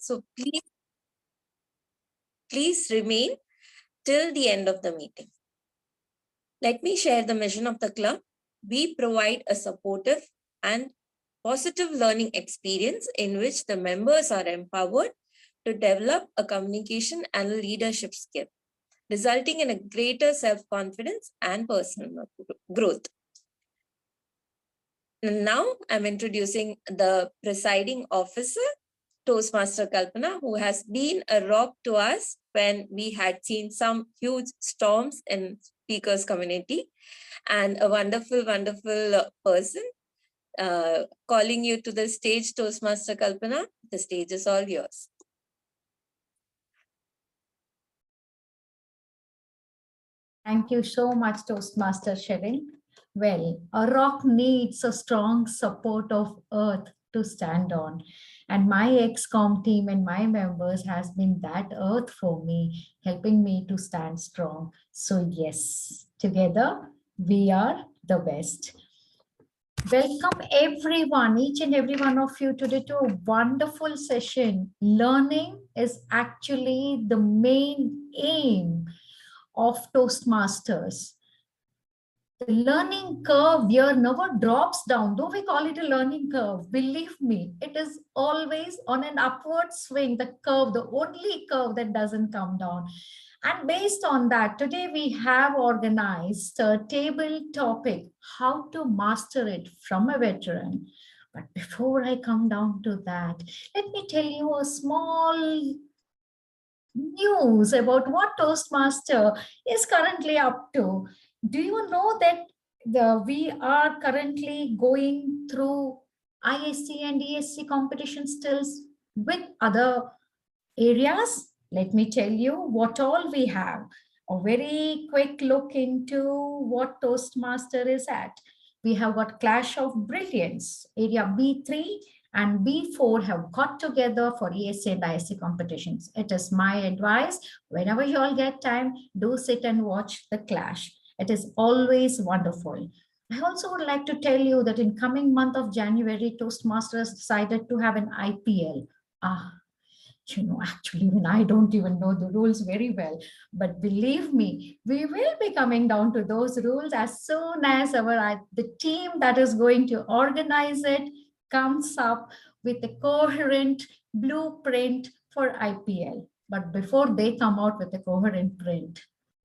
So please remain till the end of the meeting. Let me share the mission of the club. We provide a supportive and positive learning experience in which the members are empowered to develop a communication and a leadership skill, resulting in a greater self-confidence and personal growth. And now I'm introducing the presiding officer, Toastmaster Kalpana, who has been a rock to us when we had seen some huge storms in speakers community, and a wonderful, wonderful person. Calling you to the stage, Toastmaster Kalpana. The stage is all yours. Thank you so much, Toastmaster Sherin. Well, a rock needs a strong support of earth to stand on. And my ex-com team and my members has been that earth for me, helping me to stand strong. So yes, together we are the best. Welcome everyone, each and every one of you today to a wonderful session. Learning is actually the main aim of Toastmasters. The learning curve here never drops down, though we call it a learning curve. Believe me, it is always on an upward swing, the curve, the only curve that doesn't come down. And based on that, today we have organized a table topic, how to master it from a veteran. But before I come down to that, let me tell you a small news about what Toastmaster is currently up to. Do you know that we are currently going through ISC and ESC competition stills with other areas? Let me tell you what all we have. A very quick look into what Toastmaster is at. We have got Clash of Brilliance, area B3 and B4 have got together for ESC and ISC competitions. It is my advice, whenever you all get time, do sit and watch the Clash. It is always wonderful. I also would like to tell you that in coming month of January, Toastmasters decided to have an IPL. You know, actually, even I don't even know the rules very well, but believe me, we will be coming down to those rules as soon as the team that is going to organize it comes up with a coherent blueprint for IPL. But before they come out with a coherent print,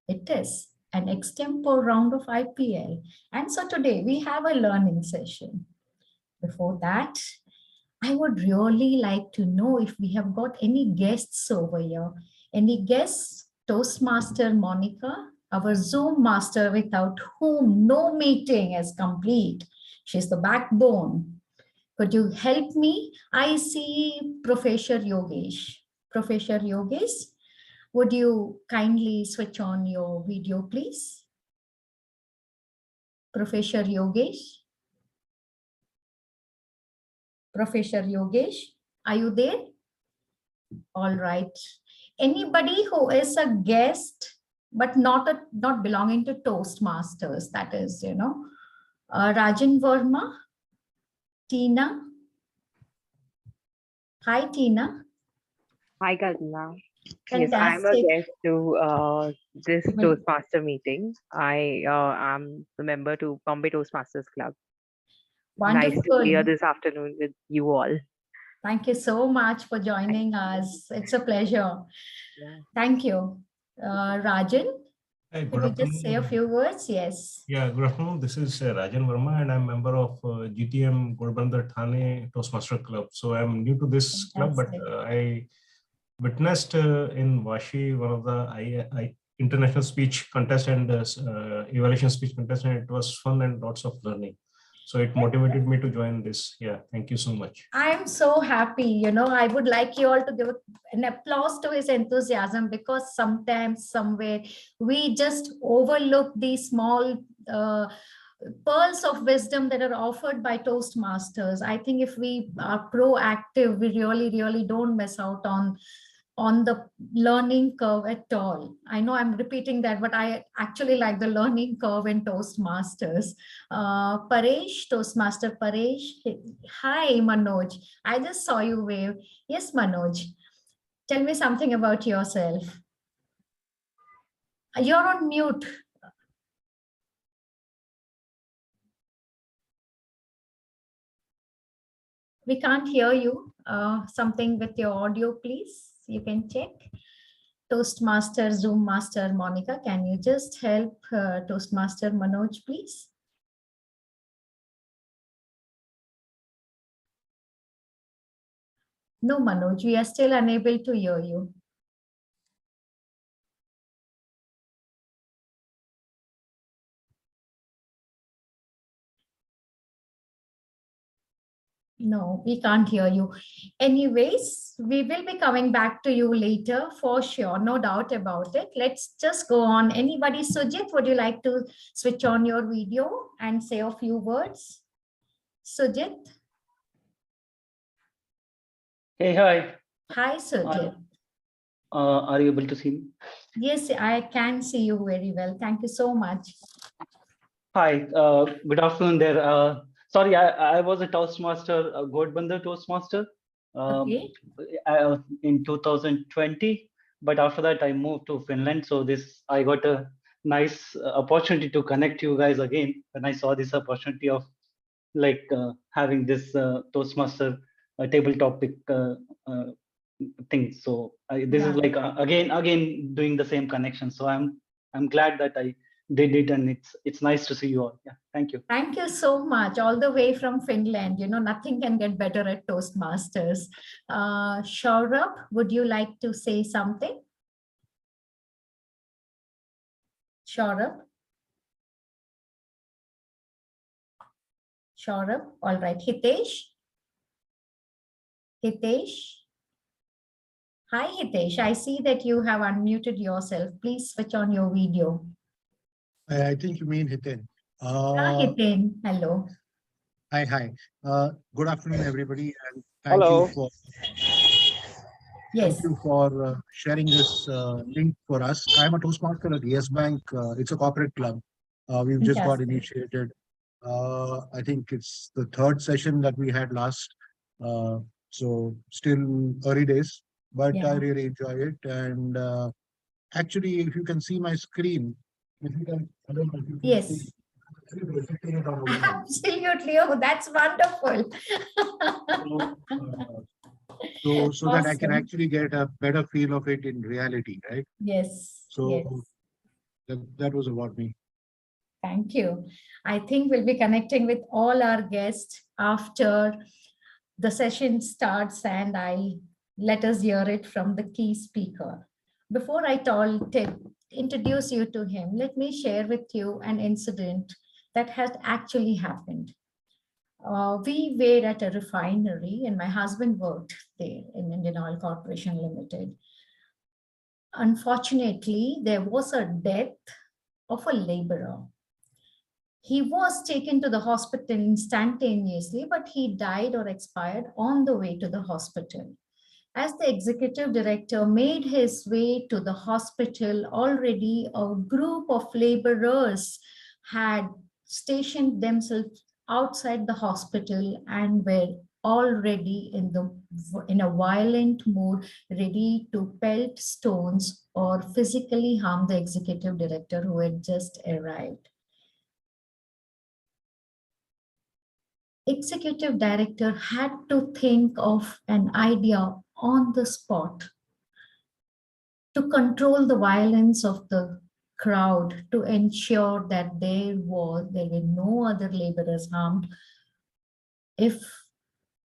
it is an extempore round of IPL. And so today we have a learning session. Before that, I would really like to know if we have got any guests over here. Any guests? Toastmaster Monica, our Zoom master without whom no meeting is complete. She's the backbone. Could you help me? I see Professor Yogesh. Professor Yogesh, would you kindly switch on your video, please? Professor Yogesh? Professor Yogesh, are you there? All right. Anybody who is a guest, but not belonging to Toastmasters, that is, you know, Rajan Verma, Tina. Hi, Tina. Hi, Kalpana. Fantastic. Yes, I'm a guest to this Toastmaster meeting. I am the member to Bombay Toastmasters Club. Wonderful. Nice to be here this afternoon with you all. Thank you so much for joining us. It's a pleasure. Yeah. Thank you. Rajan, Hi, could you just say a few words? Yes. Yeah, good afternoon. This is Rajan Verma and I'm a member of GTM Ghodbandar Thane Toastmaster Club. So I'm new to this club, but I witnessed in Vashi one of the international speech contest and evaluation speech contest, and it was fun and lots of learning. So it motivated me to join this. Yeah, thank you so much. I'm so happy. You know, I would like you all to give an applause to his enthusiasm, because sometimes, somewhere, we just overlook these small pearls of wisdom that are offered by Toastmasters. I think if we are proactive, we really don't miss out on the learning curve at all. I know I'm repeating that, but I actually like the learning curve in Toastmasters. Paresh, Toastmaster Paresh. Hi, Manoj. I just saw you wave. Yes, Manoj. Tell me something about yourself. You're on mute. We can't hear you. Something with your audio, please. You can check. Toastmaster, Zoom Master, Monica, can you just help Toastmaster Manoj, please? No, Manoj, we are still unable to hear you. No, we can't hear you. Anyways, we will be coming back to you later for sure, no doubt about it. Let's just go on. Anybody, Sujit, would you like to switch on your video and say a few words? Sujit? Hey, hi. Hi, Sujit. Are you able to see me? Yes, I can see you very well. Thank you so much. Hi, good afternoon there. Sorry, I was a Toastmaster, a Godbandha Toastmaster Okay. in 2020, but after that I moved to Finland. So I got a nice opportunity to connect you guys again when I saw this opportunity of having this Toastmaster table topic thing. So this is like again doing the same connection. So I'm glad that I did it, and it's nice to see you all. Yeah, thank you. Thank you so much. All the way from Finland. You know, nothing can get better at Toastmasters. Shaurabh, would you like to say something? Shaurabh? Shaurabh, all right. Hitesh? Hitesh? Hi, Hitesh. I see that you have unmuted yourself. Please switch on your video. I think you mean Hiten. Hiten, hello. Hi. Good afternoon, everybody, and Hello. thank you for sharing this link for us. I'm a Toastmaster at Yes Bank. It's a corporate club. We've just got initiated. I think it's the third session that we had last. So still early days, but I really enjoy it. And actually, if you can see my screen, if you can, I don't know if you can see. Absolutely. Oh, that's wonderful. So that I can actually get a better feel of it in reality, right? Yes. So that was about me. Thank you. I think we'll be connecting with all our guests after the session starts, and let us hear it from the key speaker. Before I introduce you to him, let me share with you an incident that has actually happened. We were at a refinery, and my husband worked there in Indian Oil Corporation Limited. Unfortunately, there was a death of a laborer. He was taken to the hospital instantaneously, but he died or expired on the way to the hospital. As the executive director made his way to the hospital, already a group of laborers had stationed themselves outside the hospital and were already in a violent mood, ready to pelt stones or physically harm the executive director who had just arrived. Executive director had to think of an idea on the spot to control the violence of the crowd, to ensure that there were no other laborers harmed if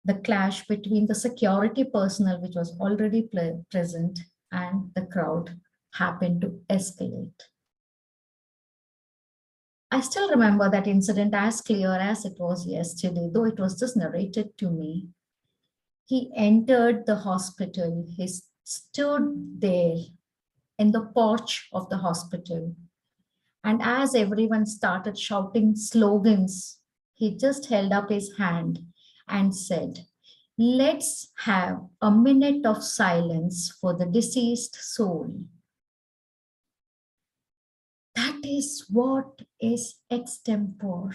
the clash between the security personnel, which was already present, and the crowd happened to escalate. I still remember that incident as clear as it was yesterday, though it was just narrated to me. He entered the hospital. He stood there in the porch of the hospital. And as everyone started shouting slogans, he just held up his hand and said, "Let's have a minute of silence for the deceased soul." That is what is extempore.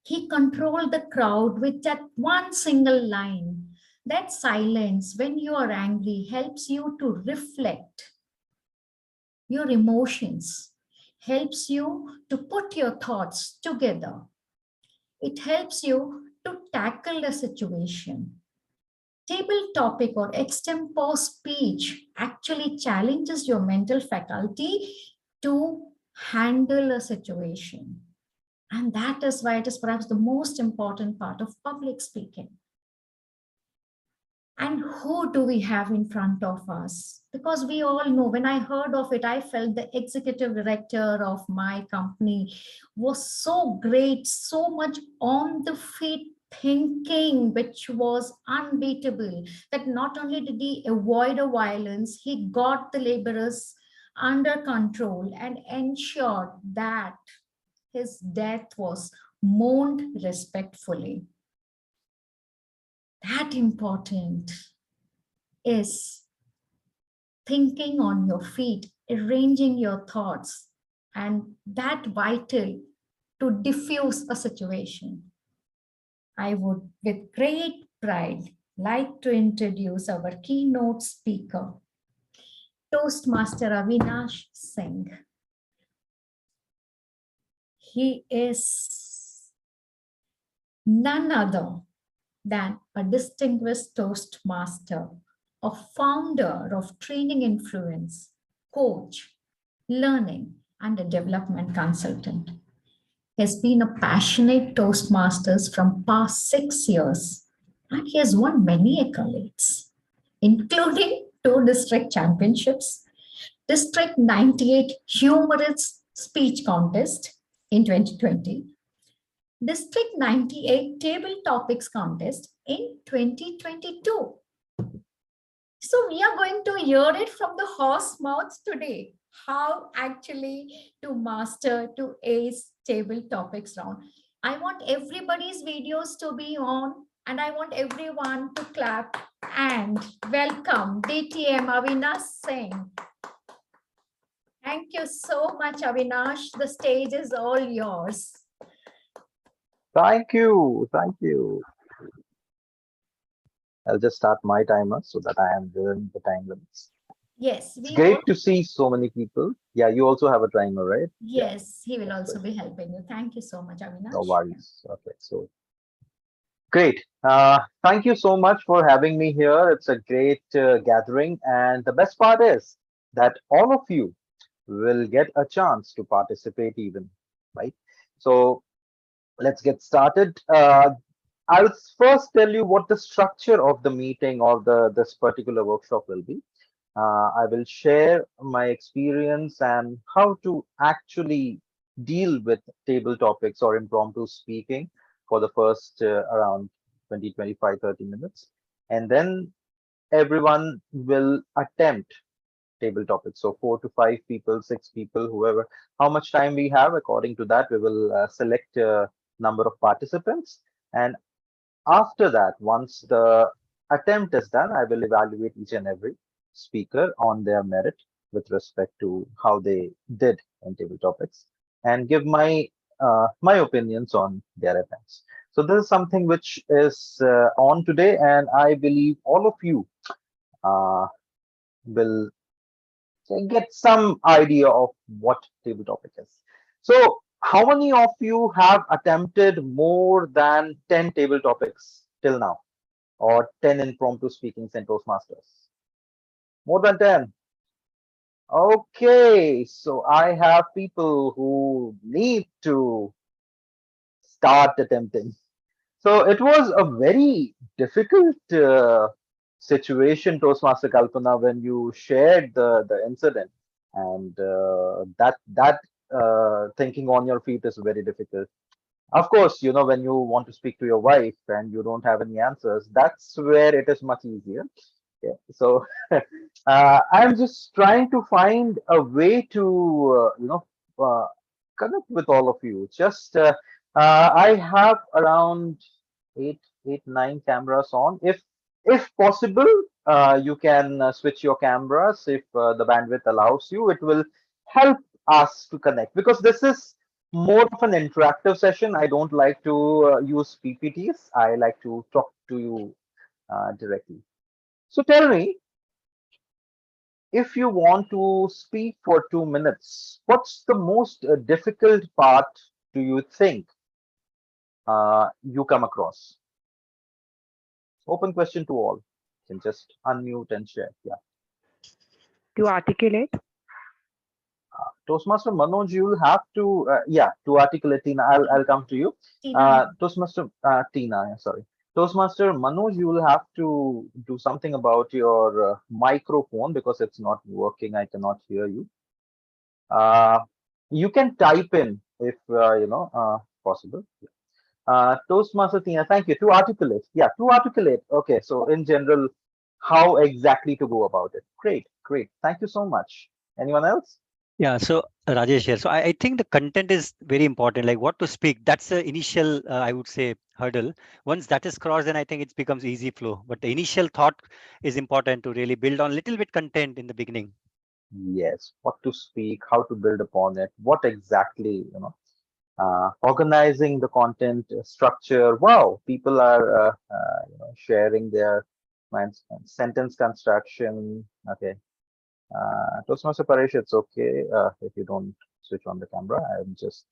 He controlled the crowd with that one single line. That silence, when you are angry, helps you to reflect your emotions, helps you to put your thoughts together. It helps you to tackle the situation. Table topic or extempore speech actually challenges your mental faculty to handle a situation. And that is why it is perhaps the most important part of public speaking. And who do we have in front of us? Because we all know, when I heard of it, I felt the executive director of my company was so great, so much on the feet thinking, which was unbeatable, that not only did he avoid a violence, he got the laborers under control and ensured that his death was mourned respectfully. That important is thinking on your feet, arranging your thoughts, and that vital to diffuse a situation. I would, with great pride, like to introduce our keynote speaker, Toastmaster Avinash Singh. He is none other than a distinguished Toastmaster, a founder of Training Influence, coach, learning, and a development consultant. He has been a passionate Toastmasters from past 6 years, and he has won many accolades, including 2 district championships, District 98 Humorous Speech Contest in 2020, District 98 Table Topics Contest in 2022. So we are going to hear it from the horse mouths today, how actually to master, to ace table topics round. I want everybody's videos to be on, and I want everyone to clap and welcome DTM Avinash Singh. Thank you so much, Avinash. The stage is all yours. Thank you. Thank you. I'll just start my timer so that I am within the time limits. Yes, it's great to see so many people. Yeah, you also have a timer, right? Yes, he will also be helping you. Thank you so much, Avinash. No worries. Okay, so great. Thank you so much for having me here. It's a great gathering, and the best part is that all of you will get a chance to participate even, right? So let's get started. I'll first tell you what the structure of the meeting or this particular workshop will be. I will share my experience and how to actually deal with table topics or impromptu speaking for the first around 20, 25, 30 minutes. And then everyone will attempt table topics. So 4 to 5 people, 6 people, whoever, how much time we have, according to that, we will select a number of participants. And after that, once the attempt is done, I will evaluate each and every speaker on their merit with respect to how they did in table topics and give my my opinions on their attempts. So this is something which is on today, and I believe all of you will get some idea of what table topic is. So how many of you have attempted more than 10 table topics till now, or 10 impromptu speakings in Toastmasters? More than 10. Okay, so I have people who need to start attempting. So it was a very difficult situation, Toastmaster Kalpana, when you shared the incident, and that thinking on your feet is very difficult. Of course, you know, when you want to speak to your wife and you don't have any answers, that's where it is much easier. Yeah. So I'm just trying to find a way to connect with all of you. Just I have around eight, 9 cameras on. If possible, you can switch your cameras if the bandwidth allows you. It will help us to connect, because this is more of an interactive session. I don't like to use PPTs. I like to talk to you directly. So tell me, if you want to speak for 2 minutes, what's the most difficult part do you think you come across? Open question to all. You can just unmute and share. Yeah. To articulate. Toastmaster Manoj, you'll have to, to articulate, Tina, I'll come to you. Toastmaster Tina, sorry. Toastmaster Manoj, you will have to do something about your microphone because it's not working. I cannot hear you. You can type in if, possible. Toastmaster Tina, thank you. To articulate. Yeah, to articulate. Okay, so in general, how exactly to go about it. Great, great. Thank you so much. Anyone else? Yeah, so Rajesh here. So I think the content is very important, like what to speak. That's the initial, I would say, hurdle. Once that is crossed, then I think it becomes easy flow. But the initial thought is important to really build on little bit content in the beginning. Yes, what to speak, how to build upon it, what exactly, organizing the content structure. Wow, people are sharing their minds, sentence construction. Okay. Toastmaster Paresh, it's okay if you don't switch on the camera. I'm just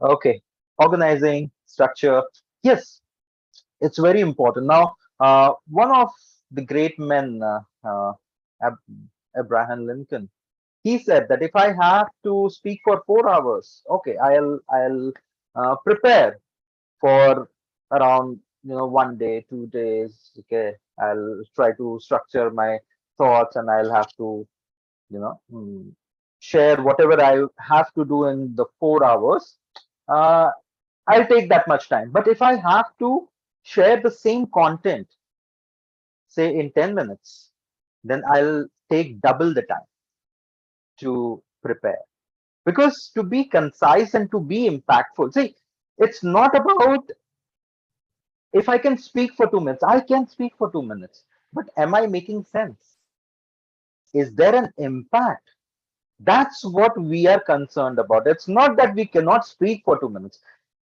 okay. Organizing structure. Yes, it's very important. Now, one of the great men, Ab- Abraham Lincoln, he said that if I have to speak for 4 hours, okay, I'll prepare for around 1 day, 2 days. Okay, I'll try to structure my thoughts and I'll have to you know mm, share whatever I have to do in the 4 hours. Uh, I'll take that much time. But if I have to share the same content, say in 10 minutes, then I'll take double the time to prepare. Because to be concise and to be impactful, see, it's not about if I can speak for 2 minutes, I can speak for 2 minutes. But am I making sense? Is there an impact? That's what we are concerned about. It's not that we cannot speak for 2 minutes.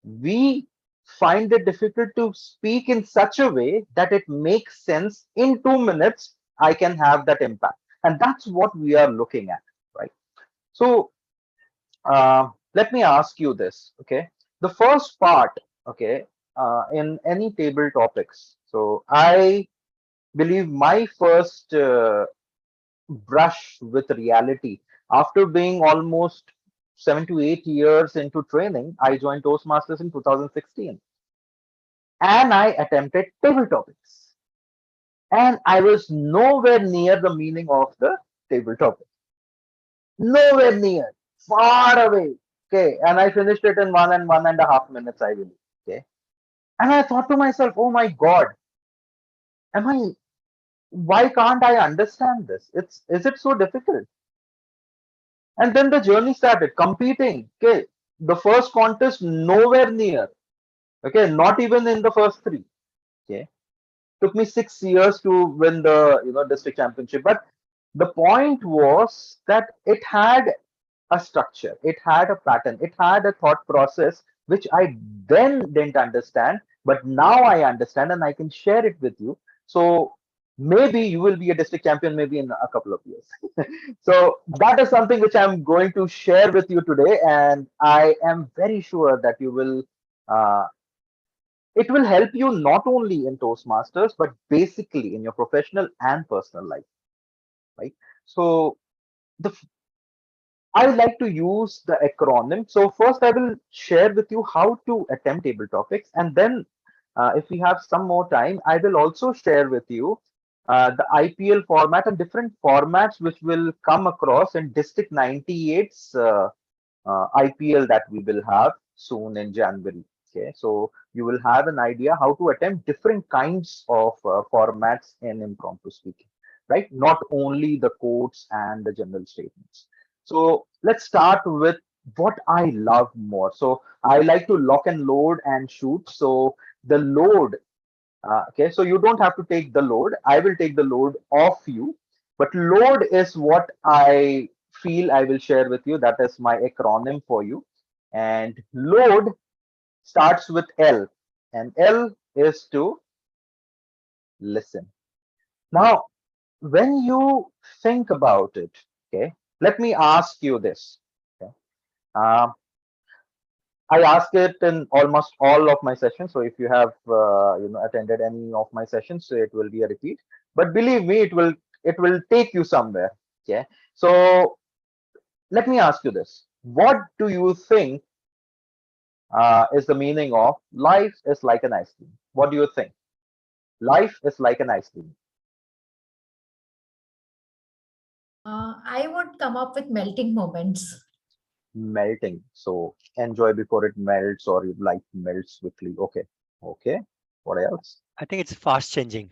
We find it difficult to speak in such a way that it makes sense. In 2 minutes, I can have that impact. And that's what we are looking at, right? So let me ask you this, okay? The first part, okay, in any table topics. So I believe my first brush with reality after being almost 7 to 8 years into training, I joined Toastmasters in 2016 and I attempted table topics. And I was nowhere near the meaning of the table topic. Nowhere near, far away. Okay. And I finished it in 1.5 minutes, I believe. Okay. And I thought to myself, oh my God, am I, why can't I understand this? Is it so difficult? And then the journey started competing. Okay. The first contest, nowhere near. Okay. Not even in the first three. Okay. Took me 6 years to win the district championship. But the point was that it had a structure, it had a pattern, it had a thought process which I then didn't understand, but now I understand and I can share it with you. So maybe you will be a district champion maybe in a couple of years. So that is something which I'm going to share with you today, and I am very sure that you will it will help you not only in Toastmasters but basically in your professional and personal life, right? So the I like to use the acronym. So first I will share with you how to attempt table topics, and then if we have some more time, I will also share with you the IPL format and different formats which will come across in District 98's IPL that we will have soon in January. Okay, so you will have an idea how to attempt different kinds of formats in impromptu speaking, right? Not only the quotes and the general statements. So let's start with what I love more. So I like to lock and load and shoot. So the load, okay, so you don't have to take the load. I will take the load off you, but load is what I feel I will share with you. That is my acronym for you. And load starts with L, and L is to listen. Now, when you think about it, okay, let me ask you this. Okay. I ask it in almost all of my sessions. So if you have attended any of my sessions, so it will be a repeat. But believe me, it will take you somewhere. Okay. So let me ask you this: what do you think is the meaning of life is like an ice cream? What do you think? Life is like an ice cream. I would come up with melting moments. Melting. So enjoy before it melts, or life melts quickly. Okay. Okay. What else? I think it's fast changing.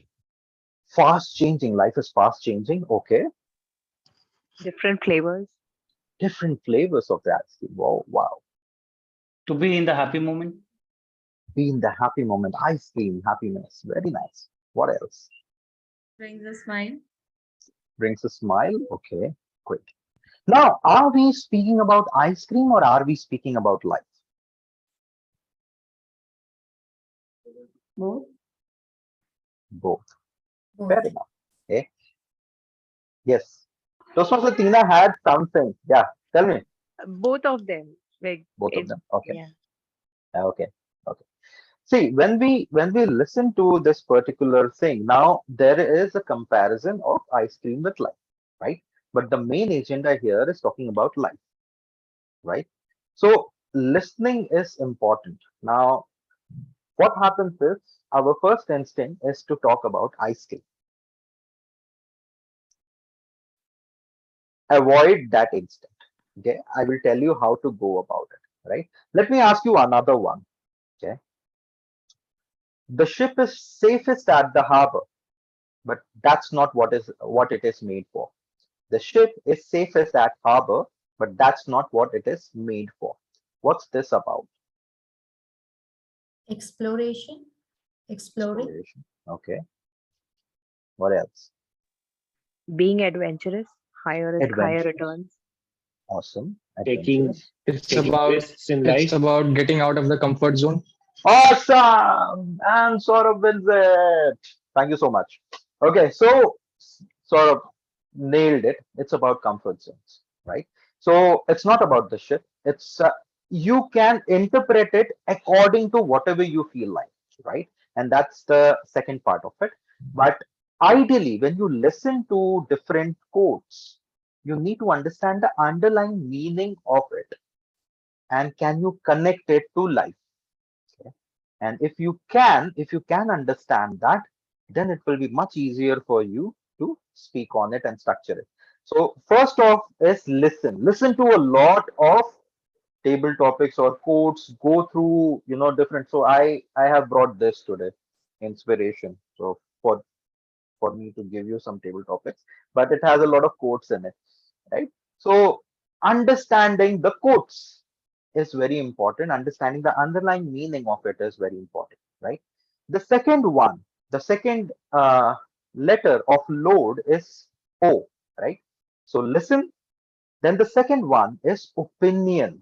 Fast changing. Life is fast changing. Okay. Different flavors. Different flavors of the ice cream. Wow. Wow. To be in the happy moment. Be in the happy moment. Ice cream, happiness. Very nice. What else? Brings a smile. Brings a smile. Okay. Great. Now, are we speaking about ice cream or are we speaking about life? Both. Both. Both. Fair enough. Okay. Yes. Toastmaster Tina had something. Yeah. Tell me. Both of them. Like Both of it, them. Okay. yeah. Okay. Okay. See, when we listen to this particular thing, now there is a comparison of ice cream with life, right? But the main agenda here is talking about life, right? So listening is important. Now, what happens is our first instinct is to talk about ice cream. Avoid that instinct. Okay, I will tell you how to go about it, right? Let me ask you another one. Okay, the ship is safest at the harbor, but that's not what it is made for. The ship is safest at harbor, but that's not what it is made for. What's this about? Exploration. Exploring. Exploration. Okay. What else? Being adventurous, higher risk, higher Adventure. returns. Awesome. Taking Adventurous. taking risks in life. It's about getting out of the comfort zone. Awesome. And Saurabh wins it. Thank you so much. Okay, so Saurabh nailed it. It's about comfort zones, right? So it's not about the ship. It's you can interpret it according to whatever you feel like, right? And that's the second part of it. But ideally, when you listen to different quotes, you need to understand the underlying meaning of it, and can you connect it to life? Okay. And if you can understand that, then it will be much easier for you to speak on it and structure it. So first off is listen to a lot of table topics or quotes, go through different. So I have brought this today, inspiration, so for me to give you some table topics, but it has a lot of quotes in it, right? So understanding the quotes is very important. Understanding the underlying meaning of it is very important, right? The second one, the second letter of load is O, right? So listen. Then the second one is opinion.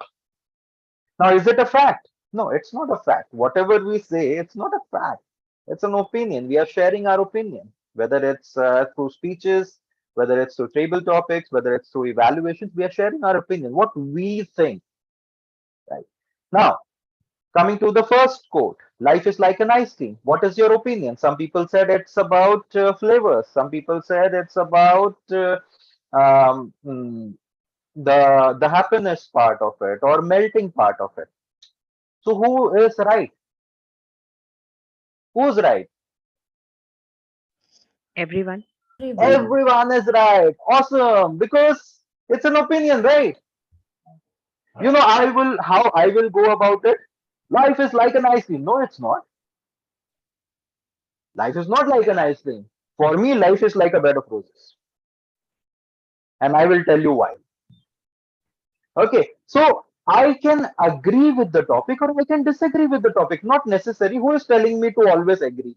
Now, is it a fact? No, it's not a fact. Whatever we say, it's not a fact. It's an opinion. We are sharing our opinion, whether it's through speeches, whether it's through table topics, whether it's through evaluations. We are sharing our opinion, what we think. Right now, coming to the first quote, life is like an ice cream. What is your opinion? Some people said it's about flavors. Some people said it's about um, mm, the happiness part of it or melting part of it. So who is right? Who's right? Everyone. Everyone. Everyone is right. Awesome. Because it's an opinion, right? How I will go about it. Life is like an ice cream. No, it's not. Life is not like an ice cream. For me, life is like a bed of roses. And I will tell you why. Okay. So I can agree with the topic or I can disagree with the topic. Not necessary. Who is telling me to always agree?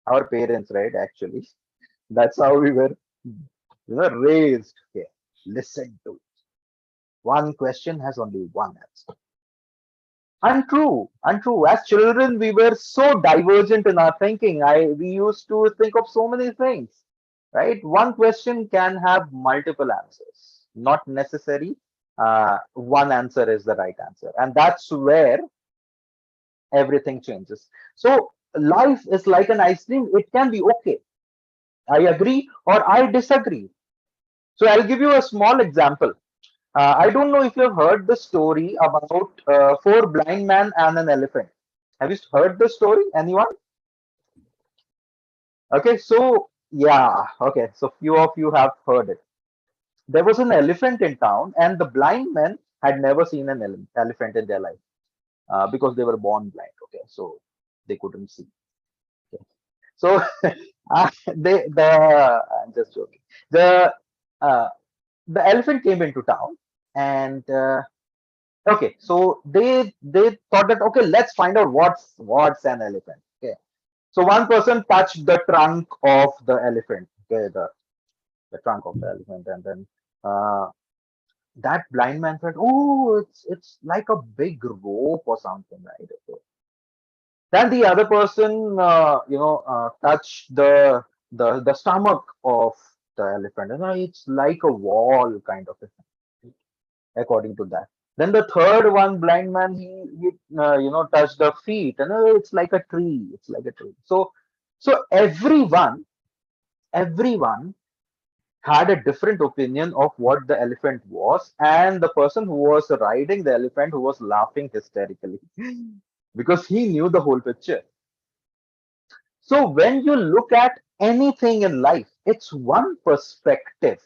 Our parents, right? Actually, that's how we were raised. Okay. Listen to it. One question has only one answer. Untrue, untrue. As children, we were so divergent in our thinking. We used to think of so many things, right? One question can have multiple answers. Not necessary. One answer is the right answer, and that's where everything changes. So life is like an ice cream. It can be okay. I agree or I disagree. So I'll give you a small example. I don't know if you've heard the story about four blind men and an elephant. Have you heard the story? Anyone? Okay, so yeah, okay, so few of you have heard it. There was an elephant in town, and the blind men had never seen an elephant in their life because they were born blind. Okay, so they couldn't see. Okay. So I'm just joking. The uh, the elephant came into town, and okay, so they thought that okay, let's find out what's an elephant. Okay, so one person touched the trunk of the elephant. Okay, the trunk of the elephant, and then uh, that blind man said, "Oh, it's like a big rope or something, right?" Okay. Then the other person, touched the stomach of the elephant, and it's like a wall kind of a thing, according to that. Then the third one, blind man, he touched the feet, and it's like a tree. It's like a tree. So everyone had a different opinion of what the elephant was, and the person who was riding the elephant who was laughing hysterically because he knew the whole picture. So when you look at anything in life, it's one perspective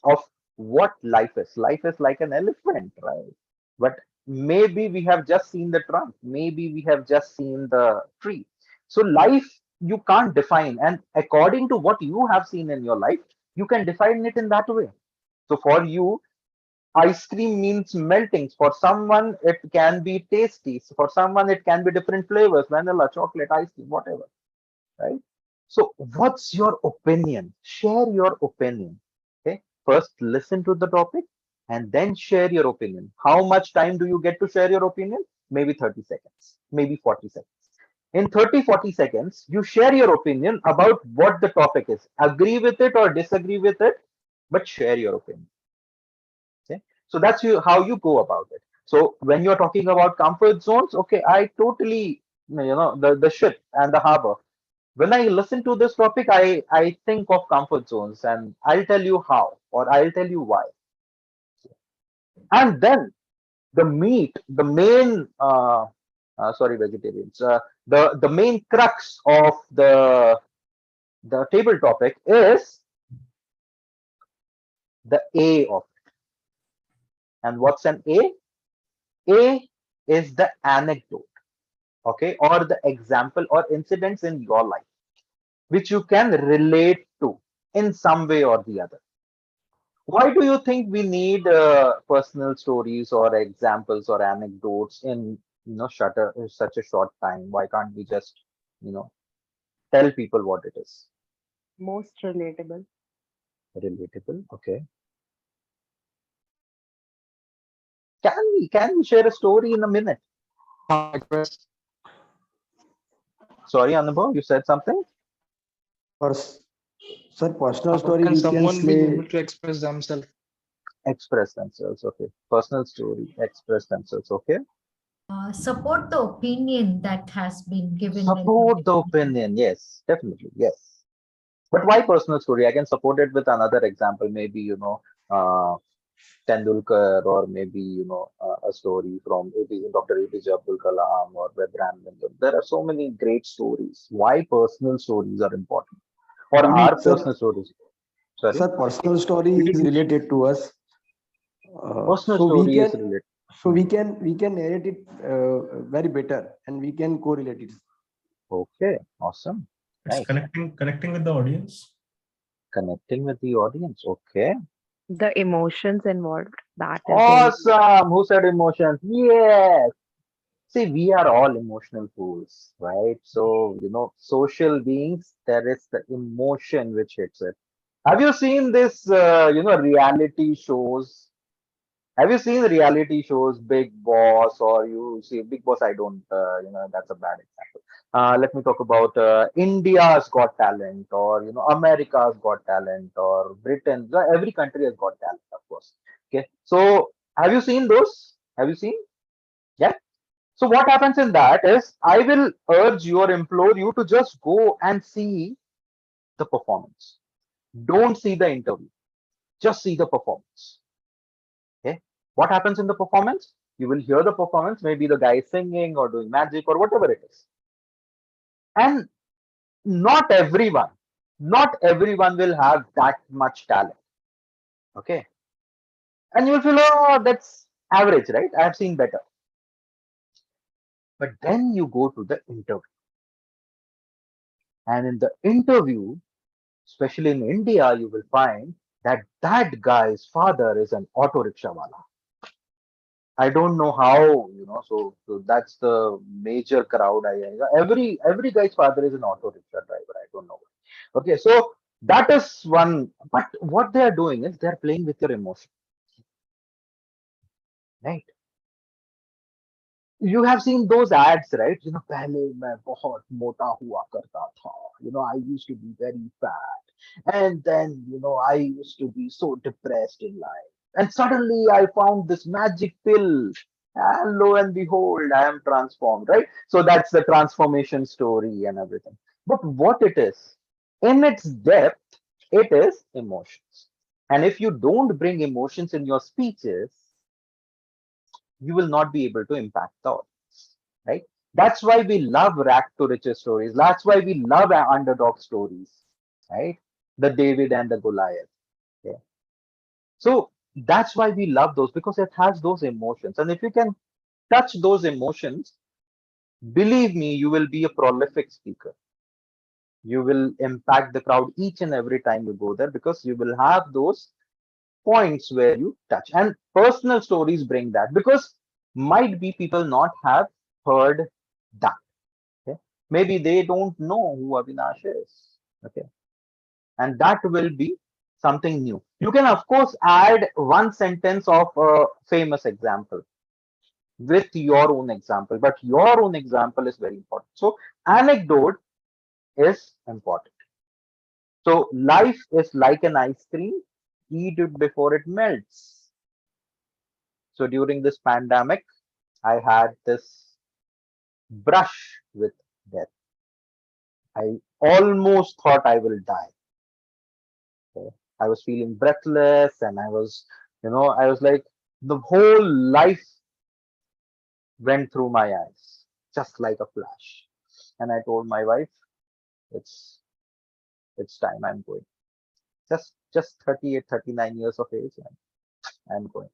of what life is. Life is like an elephant, right? But maybe we have just seen the trunk, maybe we have just seen the tree. So life you can't define, and according to what you have seen in your life, you can define it in that way. So for you, ice cream means melting. For someone, it can be tasty. For someone, it can be different flavors, vanilla, chocolate, ice cream, whatever, right? So what's your opinion? Share your opinion. Okay. First, listen to the topic and then share your opinion. How much time do you get to share your opinion? Maybe 30 seconds, maybe 40 seconds. In 30, 40 seconds, you share your opinion about what the topic is. Agree with it or disagree with it, but share your opinion. Okay. So that's how you go about it. So when you're talking about comfort zones, okay, I totally, the ship and the harbor. When I listen to this topic, I think of comfort zones, and I'll tell you how, or I'll tell you why. And then the meat, the main, sorry, vegetarians, the main crux of the table topic is the A of it. And what's an A? A is the anecdote, okay, or the example or incidents in your life which you can relate to in some way or the other. Why do you think we need personal stories or examples or anecdotes in such a short time? Why can't we just you know tell people what it is? Most relatable. Relatable, okay. Can we share a story in a minute? Sorry, Anubhav, you said something? Pers- Sir, personal How story can we can someone be able say to express themselves? Express themselves, okay. Personal story, express themselves, okay. Support the opinion that has been given in Support the meeting. opinion, yes, definitely, yes. But why personal story? I can support it with another example, maybe, Tendulkar, or maybe, a story from Dr. APJ Abdul Kalam or Abraham Lincoln. There are so many great stories. Why personal stories are important? Or only are sir, personal stories? Sorry? sir, personal story is related to us. Personal So we story is can related. we can narrate it very better and we can correlate it. Okay, awesome. It's Nice. connecting with the audience. Connecting with the audience. Okay. The emotions involved. That is Awesome. Who said emotions? Yes. See, we are all emotional fools, right? So, social beings, there is the emotion which hits it. Have you seen this, reality shows? Have you seen reality shows, Big Boss, or you see Big Boss? I don't, that's a bad example. Let me talk about India's Got Talent, or America's Got Talent, or Britain. Every country has got talent, of course. Okay, so have you seen those? Have you seen? Yeah. So what happens in that is, I will urge you or implore you to just go and see the performance. Don't see the interview. Just see the performance. Okay. What happens in the performance? You will hear the performance, maybe the guy is singing or doing magic or whatever it is. And not everyone will have that much talent. Okay. And you will feel, oh, that's average, right? I have seen better. But then you go to the interview. And in the interview, especially in India, you will find that that guy's father is an auto rickshaw wala. I don't know how, so that's the major crowd. Every guy's father is an auto rickshaw driver. I don't know. Okay, so that is one. But what they are doing is they are playing with your emotion, right? You have seen those ads, right? पहले मैं बहुत मोटा हुआ करता था. I used to be very fat, and then I used to be so depressed in life. And suddenly I found this magic pill, and lo and behold, I am transformed, right? So that's the transformation story and everything. But what it is, in its depth, it is emotions. And if you don't bring emotions in your speeches, you will not be able to impact the audience, right? That's why we love rack to riches stories. That's why we love underdog stories, right? The David and the Goliath. Yeah. So that's why we love those, because it has those emotions. And if you can touch those emotions, believe me, you will be a prolific speaker. You will impact the crowd each and every time you go there, because you will have those points where you touch. And personal stories bring that, because might be people not have heard that. Okay? Maybe they don't know who Avinash is. Okay. And that will be something new. You can, of course, add one sentence of a famous example with your own example, but your own example is very important. So anecdote is important. So life is like an ice cream. Eat it before it melts. So during this pandemic, I had this brush with death. I almost thought I will die. Okay. I was feeling breathless, and I was like, the whole life went through my eyes, just like a flash. And I told my wife, it's time, I'm going. Just 38, 39 years of age, and I'm going.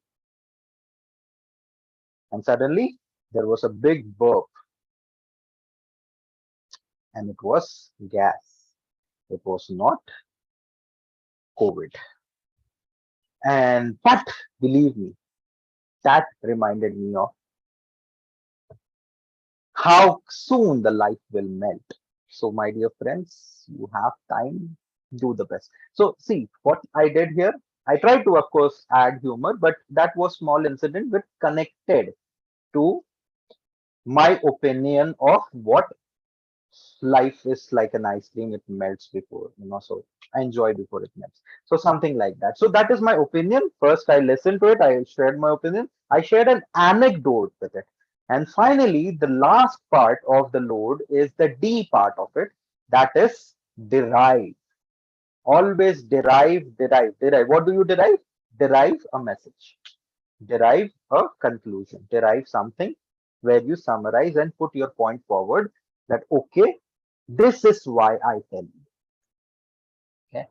And suddenly there was a big burp, and it was gas. It was not COVID. But believe me, that reminded me of how soon the life will melt. So my dear friends, you have time, do the best. So see what I did here. I tried to, of course, add humor, but that was small incident but connected to my opinion of what life is like an ice cream. It melts before, so enjoy before it melts. So something like that. So that is my opinion. First, I listened to it. I shared my opinion. I shared an anecdote with it. And finally, the last part of the load is the D part of it. That is derive. Always derive. What do you derive? Derive a message. Derive a conclusion. Derive something where you summarize and put your point forward, that, okay, this is why I tell you. Okay.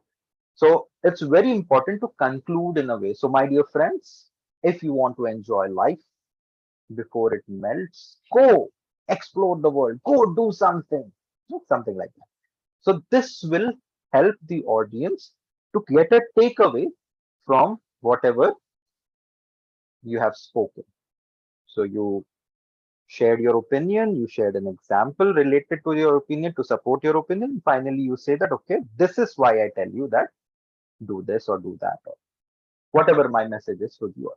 So it's very important to conclude in a way. So my dear friends, if you want to enjoy life before it melts, go explore the world, go do something, something like that. So this will help the audience to get a takeaway from whatever you have spoken. So you shared your opinion, you shared an example related to your opinion to support your opinion. Finally, you say that, okay, this is why I tell you that do this or do that, or whatever my message is to you.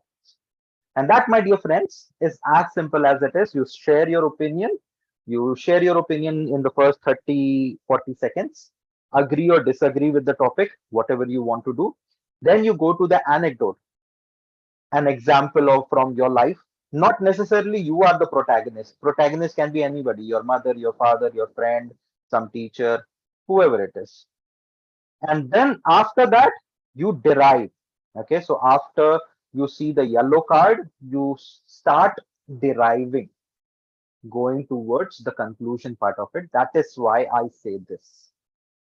And that, my dear friends, is as simple as it is. You share your opinion. You share your opinion in the first 30, 40 seconds, agree or disagree with the topic, whatever you want to do. Then you go to the anecdote, an example of from your life. Not necessarily you are the protagonist. Protagonist can be anybody, your mother, your father, your friend, some teacher, whoever it is. And then after that, you derive. Okay, so after you see the yellow card, you start deriving, going towards the conclusion part of it. That is why I say this.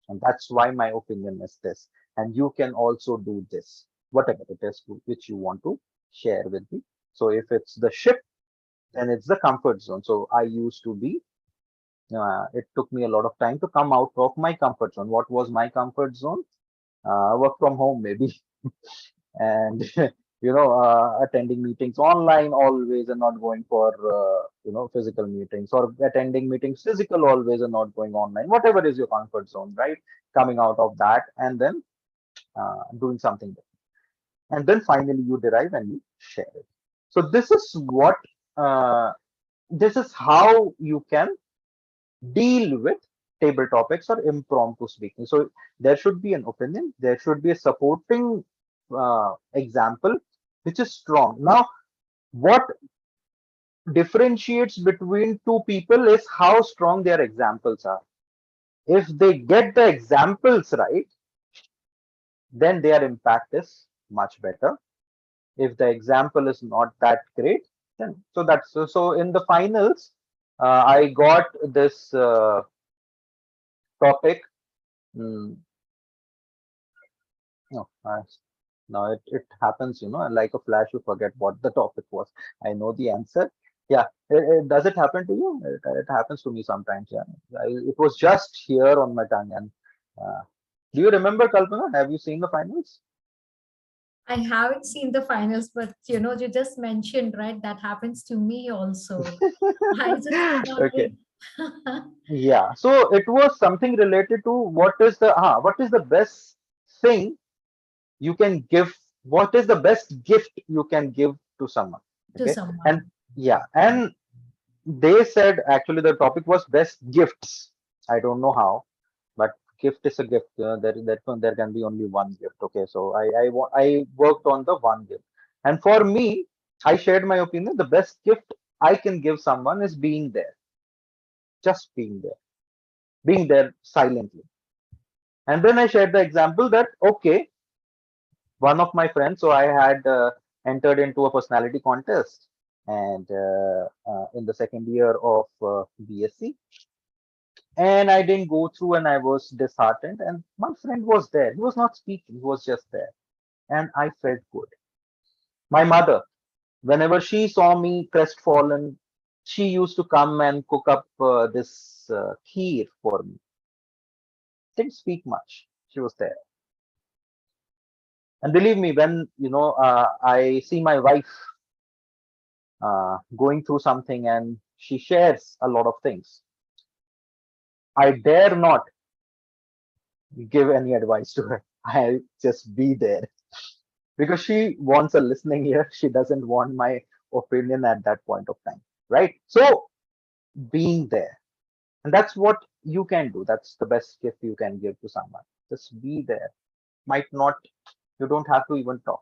And that's why my opinion is this. And you can also do this, whatever it is which you want to share with me. So if it's the ship, then it's the comfort zone. So I used to be, it took me a lot of time to come out of my comfort zone. What was my comfort zone? Work from home, maybe. And attending meetings online always and not going for physical meetings, or attending meetings physical always and not going online, whatever is your comfort zone, right? Coming out of that and then doing something different. And then finally you derive and you share it. So this is what this is how you can deal with table topics or impromptu speaking. So there should be an opinion, there should be a supporting example which is strong. Now, what differentiates between two people is how strong their examples are. If they get the examples right, then their impact is much better. If the example is not that great, then so in the finals, I got this topic. No, now it happens, like a flash, you forget what the topic was. I know the answer. Yeah, does it happen to you? It happens to me sometimes. Yeah, it was just here on my tongue. And do you remember, Kalpana? Have you seen the finals? I haven't seen the finals, but you just mentioned, right? That happens to me also. I just Okay. Yeah. So it was something related to what is the best thing you can give, what is the best gift you can give to someone. to Okay. someone. And yeah, and they said actually the topic was best gifts. I don't know how, but gift is a gift. There can be only one gift. Okay, so I worked on the one gift, and for me, I shared my opinion. The best gift I can give someone is being there, just being there silently. And then I shared the example that okay, one of my friends, so I had entered into a personality contest, and in the second year of BSc, and I didn't go through, and I was disheartened, and my friend was there. He was not speaking, he was just there, and I felt good. My mother, whenever she saw me crestfallen, she used to come and cook up this kheer for me. Didn't speak much, she was there. And believe me, when I see my wife going through something and she shares a lot of things, I dare not give any advice to her. I just be there because she wants a listening ear. She doesn't want my opinion at that point of time, right? So being there, and that's what you can do. That's the best gift you can give to someone. Just be there. Might not, you don't have to even talk.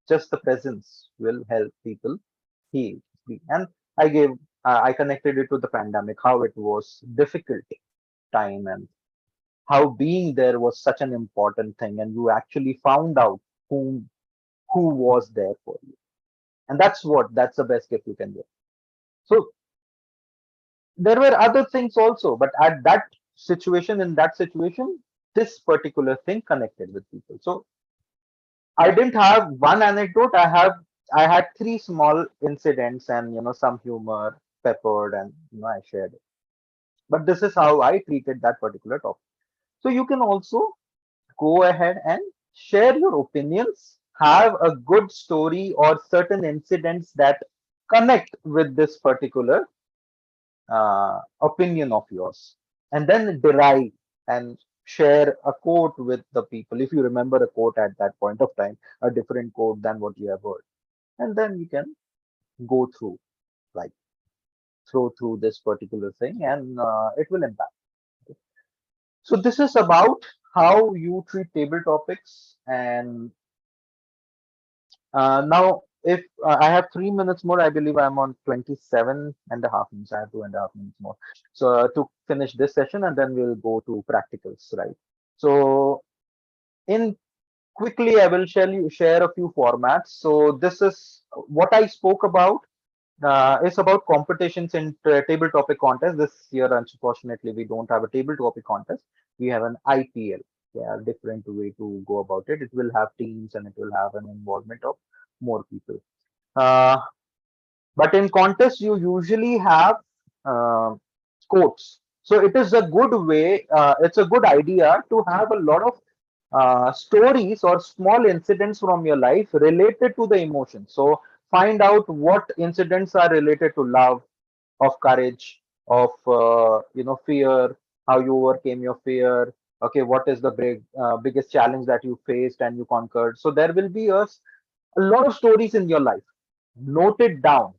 Just the presence will help people heal. And I connected it to the pandemic, how it was difficult time, and how being there was such an important thing, and you actually found out who was there for you. And that's the best gift you can give. So there were other things also, but at that situation, in that situation, this particular thing connected with people. So I didn't have one anecdote. I had three small incidents, and some humor peppered, and I shared it. But this is how I treated that particular topic. So you can also go ahead and share your opinions, have a good story or certain incidents that connect with this particular opinion of yours, and then derive and share a quote with the people. If you remember a quote at that point of time, a different quote than what you have heard, and then you can go through, like through this particular thing, and it will impact. So this is about how you treat table topics. And now, if I have 3 minutes more, I believe I'm on 27.5 minutes. I have 2.5 minutes more. So to finish this session, and then we'll go to practicals, right? So in quickly, I will share a few formats. So this is what I spoke about. It's about competitions in table topic contest. This year, unfortunately, we don't have a table topic contest. We have an IPL. Yeah, different way to go about it. It will have teams and it will have an involvement of more people. Uh, but in contest, you usually have uh, quotes. So it is a good way. It's a good idea to have a lot of stories or small incidents from your life related to the emotion. So find out what incidents are related to love, of courage, of fear, how you overcame your fear. Okay, what is the biggest challenge that you faced and you conquered? So there will be a lot of stories in your life. Note it down.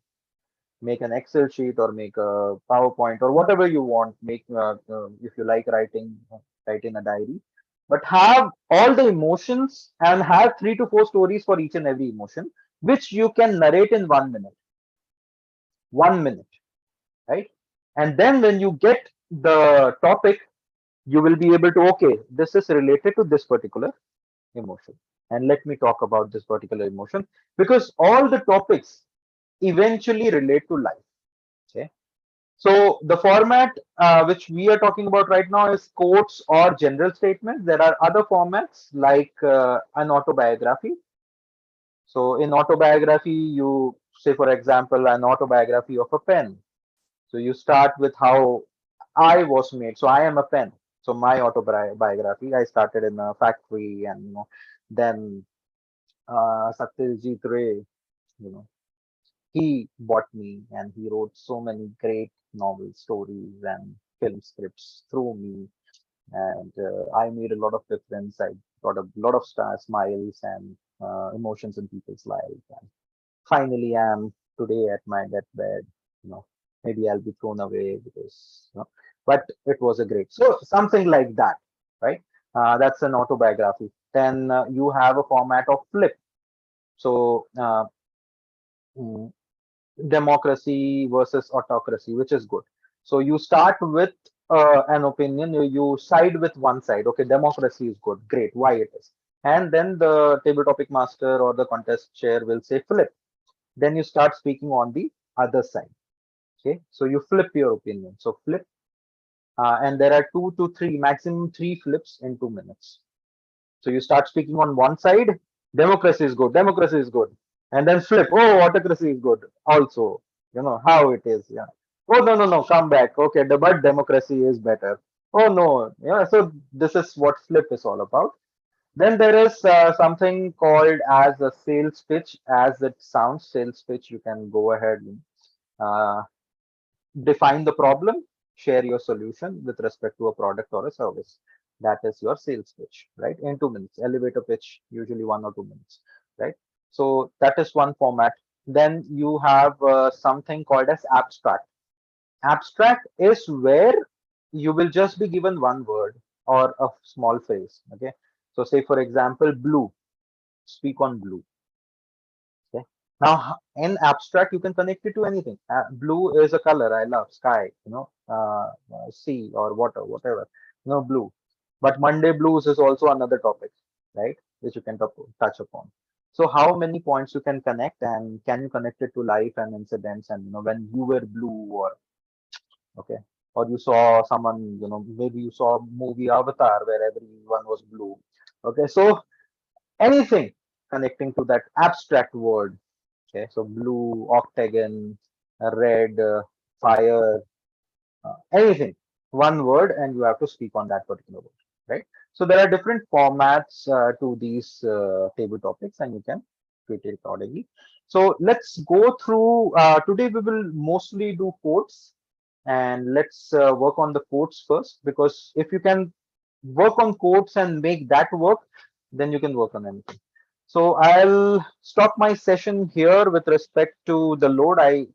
Make an Excel sheet or make a PowerPoint or whatever you want. Make if you like writing, write in a diary. But have all the emotions and have 3 to 4 stories for each and every emotion, which you can narrate in 1 minute. 1 minute, right? And then when you get the topic, you will be able to, okay, this is related to this particular emotion. And let me talk about this particular emotion, because all the topics eventually relate to life. Okay. So the format which we are talking about right now is quotes or general statements. There are other formats like an autobiography. So in autobiography, you say, for example, an autobiography of a pen. So you start with how I was made. So I am a pen. So my autobiography, I started in a factory, and then Satyajit Ray, you know, he bought me and he wrote so many great novel stories and film scripts through me. And I made a lot of difference. I got a lot of smiles and emotions in people's lives. And finally, I'm today at my deathbed. Maybe I'll be thrown away because, but it was a great. So something like that, right? That's an autobiography. Then you have a format of flip. So mm, democracy versus autocracy, which is good. So you start with an opinion, you side with one side. Okay, democracy is good, great, why it is. And then the table topic master or the contest chair will say flip. Then you start speaking on the other side. Okay, so you flip your opinion. So flip, and there are 2 to 3, maximum 3 flips in 2 minutes. So you start speaking on one side, democracy is good, democracy is good, and then flip, oh, autocracy is good also, how it is. Yeah. Oh, no, no, no, come back. Okay, but democracy is better. Oh, no. Yeah, so this is what flip is all about. Then there is something called as a sales pitch. As it sounds, sales pitch, you can go ahead and uh, define the problem, share your solution with respect to a product or a service. That is your sales pitch, right? In 2 minutes. Elevator pitch, usually 1 or 2 minutes, right? So that is one format. Then you have something called as abstract. Abstract is where you will just be given one word or a small phrase. Okay. So say, for example, blue, speak on blue. Okay. Now, in abstract, you can connect it to anything. Blue is a color I love, sky, sea or water, whatever, blue. But Monday blues is also another topic, right? Which you can touch upon. So, how many points you can connect, and can you connect it to life and incidents, and when you were blue, or okay, or you saw someone, maybe you saw movie Avatar where everyone was blue. Okay, so anything connecting to that abstract word. Okay, so blue, octagon, red, fire, anything, one word, and you have to speak on that particular word, right? So there are different formats to these table topics, and you can treat it accordingly. So let's go through. Today we will mostly do quotes, and let's work on the quotes first, because if you can work on quotes and make that work, then you can work on anything. So I'll stop my session here with respect to the load. I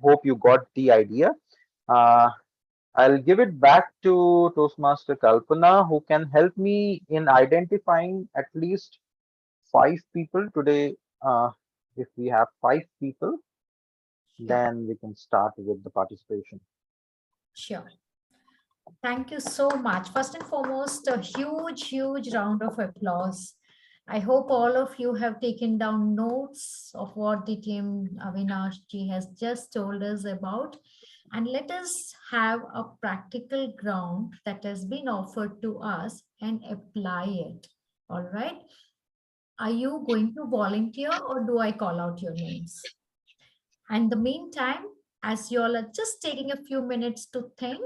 hope you got the idea. Uh, I'll give it back to Toastmaster Kalpana, who can help me in identifying at least 5 people today. If we have 5 people, then we can start with the participation. Sure. Thank you so much. First and foremost, a huge round of applause. I hope all of you have taken down notes of what DTM Avinash ji has just told us about. And let us have a practical ground that has been offered to us and apply it. All right. Are you going to volunteer or do I call out your names? And in the meantime, as you all are just taking a few minutes to think,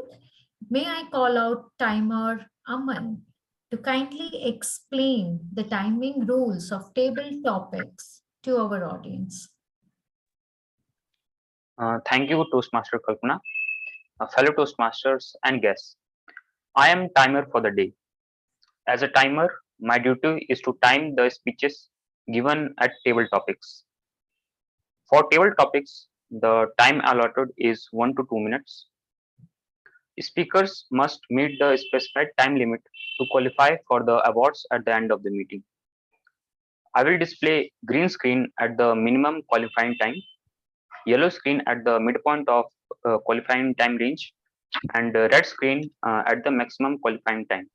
may I call out timer Aman to kindly explain the timing rules of table topics to our audience. Thank you, Toastmaster Kalpana, fellow Toastmasters and guests. I am timer for the day. As a timer, my duty is to time the speeches given at table topics. For table topics, the time allotted is 1 to 2 minutes. Speakers must meet the specified time limit to qualify for the awards at the end of the meeting. I will display green screen at the minimum qualifying time, yellow screen at the midpoint of qualifying time range, and red screen at the maximum qualifying time.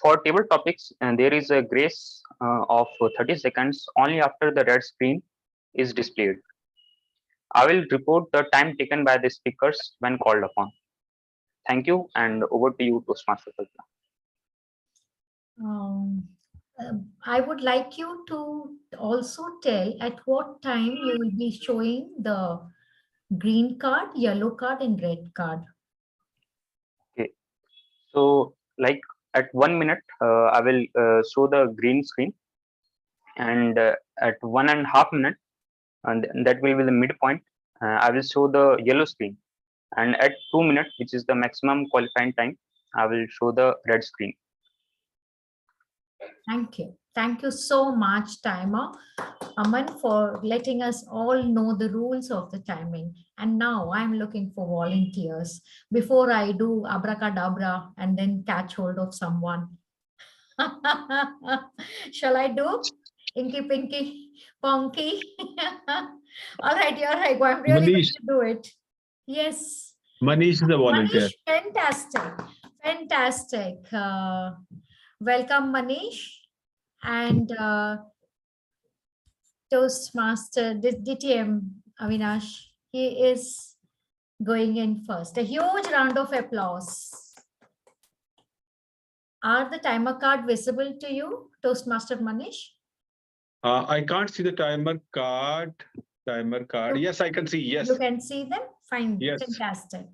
For table topics, there is a grace of 30 seconds only after the red screen is displayed. I will report the time taken by the speakers when called upon. Thank you, and over to you, Toastmaster Kalpana. I would like you to also tell at what time you will be showing the green card, yellow card, and red card. Okay, so like at 1 minute, I will show the green screen, and at 1.5 minutes, and that will be the midpoint, I will show the yellow screen, and at 2 minutes, which is the maximum qualifying time, I will show the red screen. Thank you. Thank you so much, timer Aman, for letting us all know the rules of the timing. And now I'm looking for volunteers before I do abracadabra and then catch hold of someone. Shall I do Inky Pinky Ponky? All right, you're right. I'm really going to do it. Yes. Manish is a volunteer. Manish, fantastic. Fantastic. Welcome, Manish. And Toastmaster DTM Avinash, he is going in first. A huge round of applause. Are the timer card visible to you, Toastmaster Manish? I can't see the timer card. Yes, I can see. Yes. You can see them? Fine. Yes. Fantastic.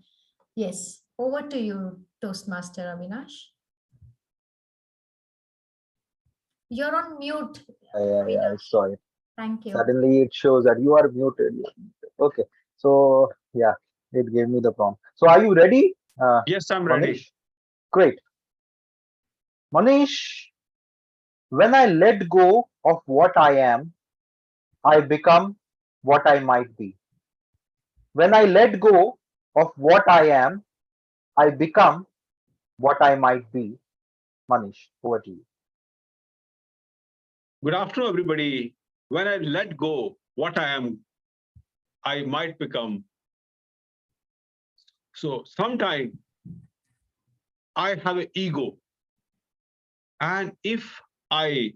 Yes. Over to you, Toastmaster Avinash. You're on mute. Yeah, sorry. Thank you. Suddenly it shows that you are muted. Okay. So yeah, it gave me the prompt. So are you ready? Yes, I'm Manish? ready. Great. Manish, when I let go of what I am, I become what I might be. When I let go of what I am, I become what I might be. Manish, over to you. Good afternoon, everybody. When I let go what I am, I might become. So sometimes I have an ego. And if I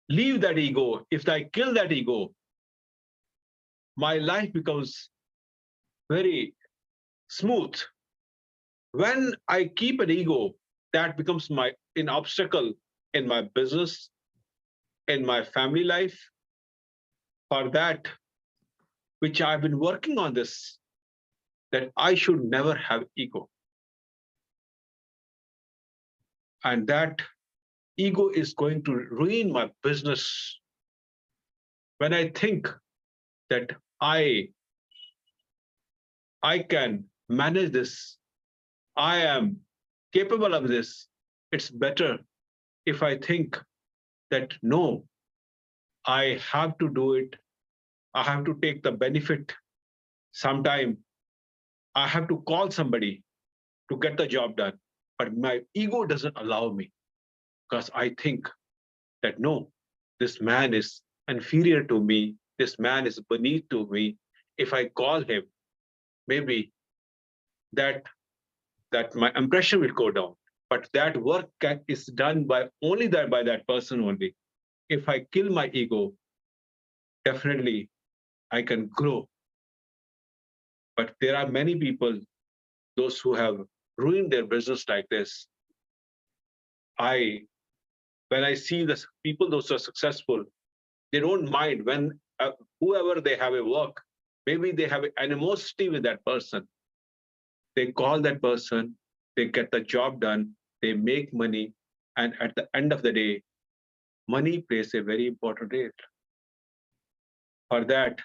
leave that ego, if I kill that ego, my life becomes very smooth. When I keep an ego, that becomes an obstacle in my business, in my family life. For that, which I've been working on this, that I should never have ego. And that ego is going to ruin my business. When I think that I can manage this, I am capable of this, it's better if I think that no, I have to do it. I have to take the benefit. Sometime I have to call somebody to get the job done. But my ego doesn't allow me because I think that no, this man is inferior to me. This man is beneath to me. If I call him, maybe that my impression will go down. But that work is done by only that by that person only. If I kill my ego, definitely I can grow. But there are many people, those who have ruined their business like this. When I see the people, those who are successful, they don't mind when whoever they have a work, maybe they have animosity with that person. They call that person, they get the job done, they make money, and at the end of the day, money plays a very important role. For that,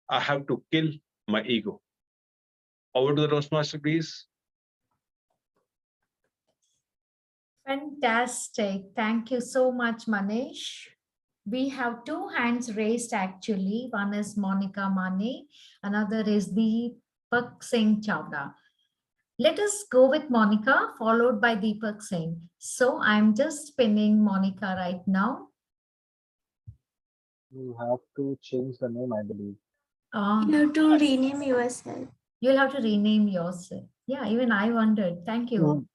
I have to kill my ego. Over to the Toastmaster, please. Fantastic. Thank you so much, Manish. We have two hands raised actually. One is Monica Mane, another is Deepak Singh Chawda. Let us go with Monica, followed by Deepak Singh. So I'm just spinning Monica right now. You have to change the name, I believe. You have to rename yourself. You'll have to rename yourself. Yeah, even I wondered. Thank you.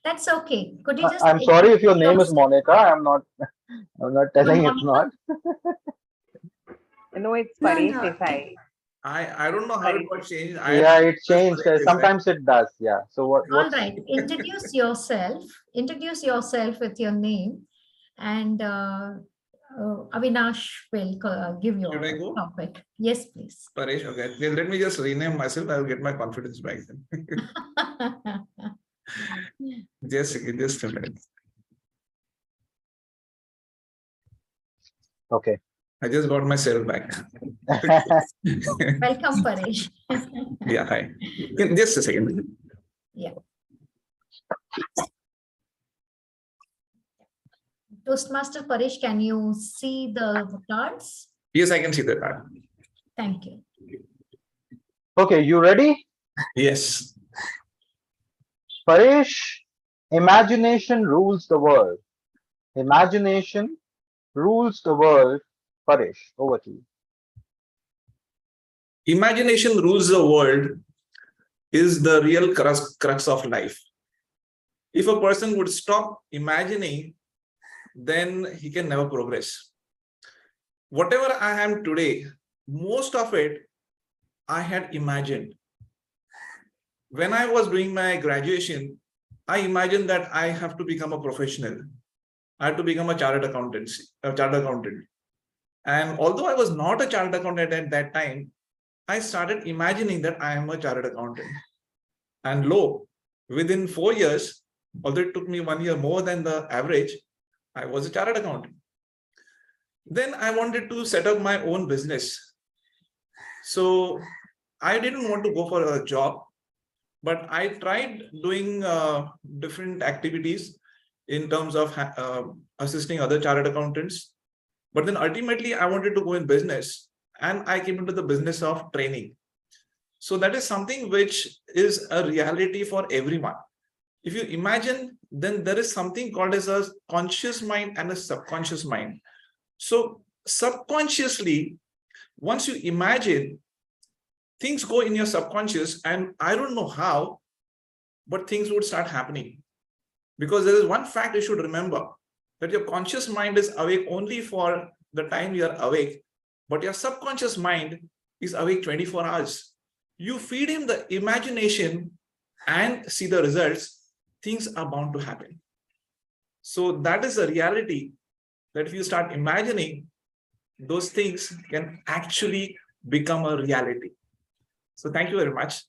That's okay. Could you just? I'm sorry if your name is Monica. I'm not telling it's not. No, it's No, Paresh no. Desai. I don't know how it got changed. Yeah, it changed. Sometimes it does. Yeah. So All what's right. Introduce yourself. Introduce yourself with your name, and Avinash will give you Should I go? topic. Yes, please. Paresh, okay. Then let me just rename myself. I'll get my confidence back then. Just a minute. okay? I just got myself back. Welcome, Paresh. Yeah, hi. Just a second. Yeah. Toastmaster Paresh, can you see the cards? Yes, I can see the card. Thank you. Okay, you ready? Yes. Paresh, imagination rules the world. Imagination rules the world. Paresh, over to you. Imagination rules the world is the real crux of life. If a person would stop imagining, then he can never progress. Whatever I am today, most of it I had imagined. When I was doing my graduation, I imagined that I have to become a professional. I had to become a chartered accountant. And although I was not a chartered accountant at that time, I started imagining that I am a chartered accountant. And lo, within 4 years, although it took me 1 year more than the average, I was a chartered accountant. Then I wanted to set up my own business. So I didn't want to go for a job, but I tried doing different activities in terms of assisting other chartered accountants. But then ultimately I wanted to go in business, and I came into the business of training. So that is something which is a reality for everyone. If you imagine, then there is something called as a conscious mind and a subconscious mind. So subconsciously, once you imagine, things go in your subconscious, and I don't know how, but things would start happening. Because there is one fact you should remember, that your conscious mind is awake only for the time you are awake, but your subconscious mind is awake 24 hours. You feed him the imagination and see the results, things are bound to happen. So that is a reality, that if you start imagining, those things can actually become a reality. So thank you very much.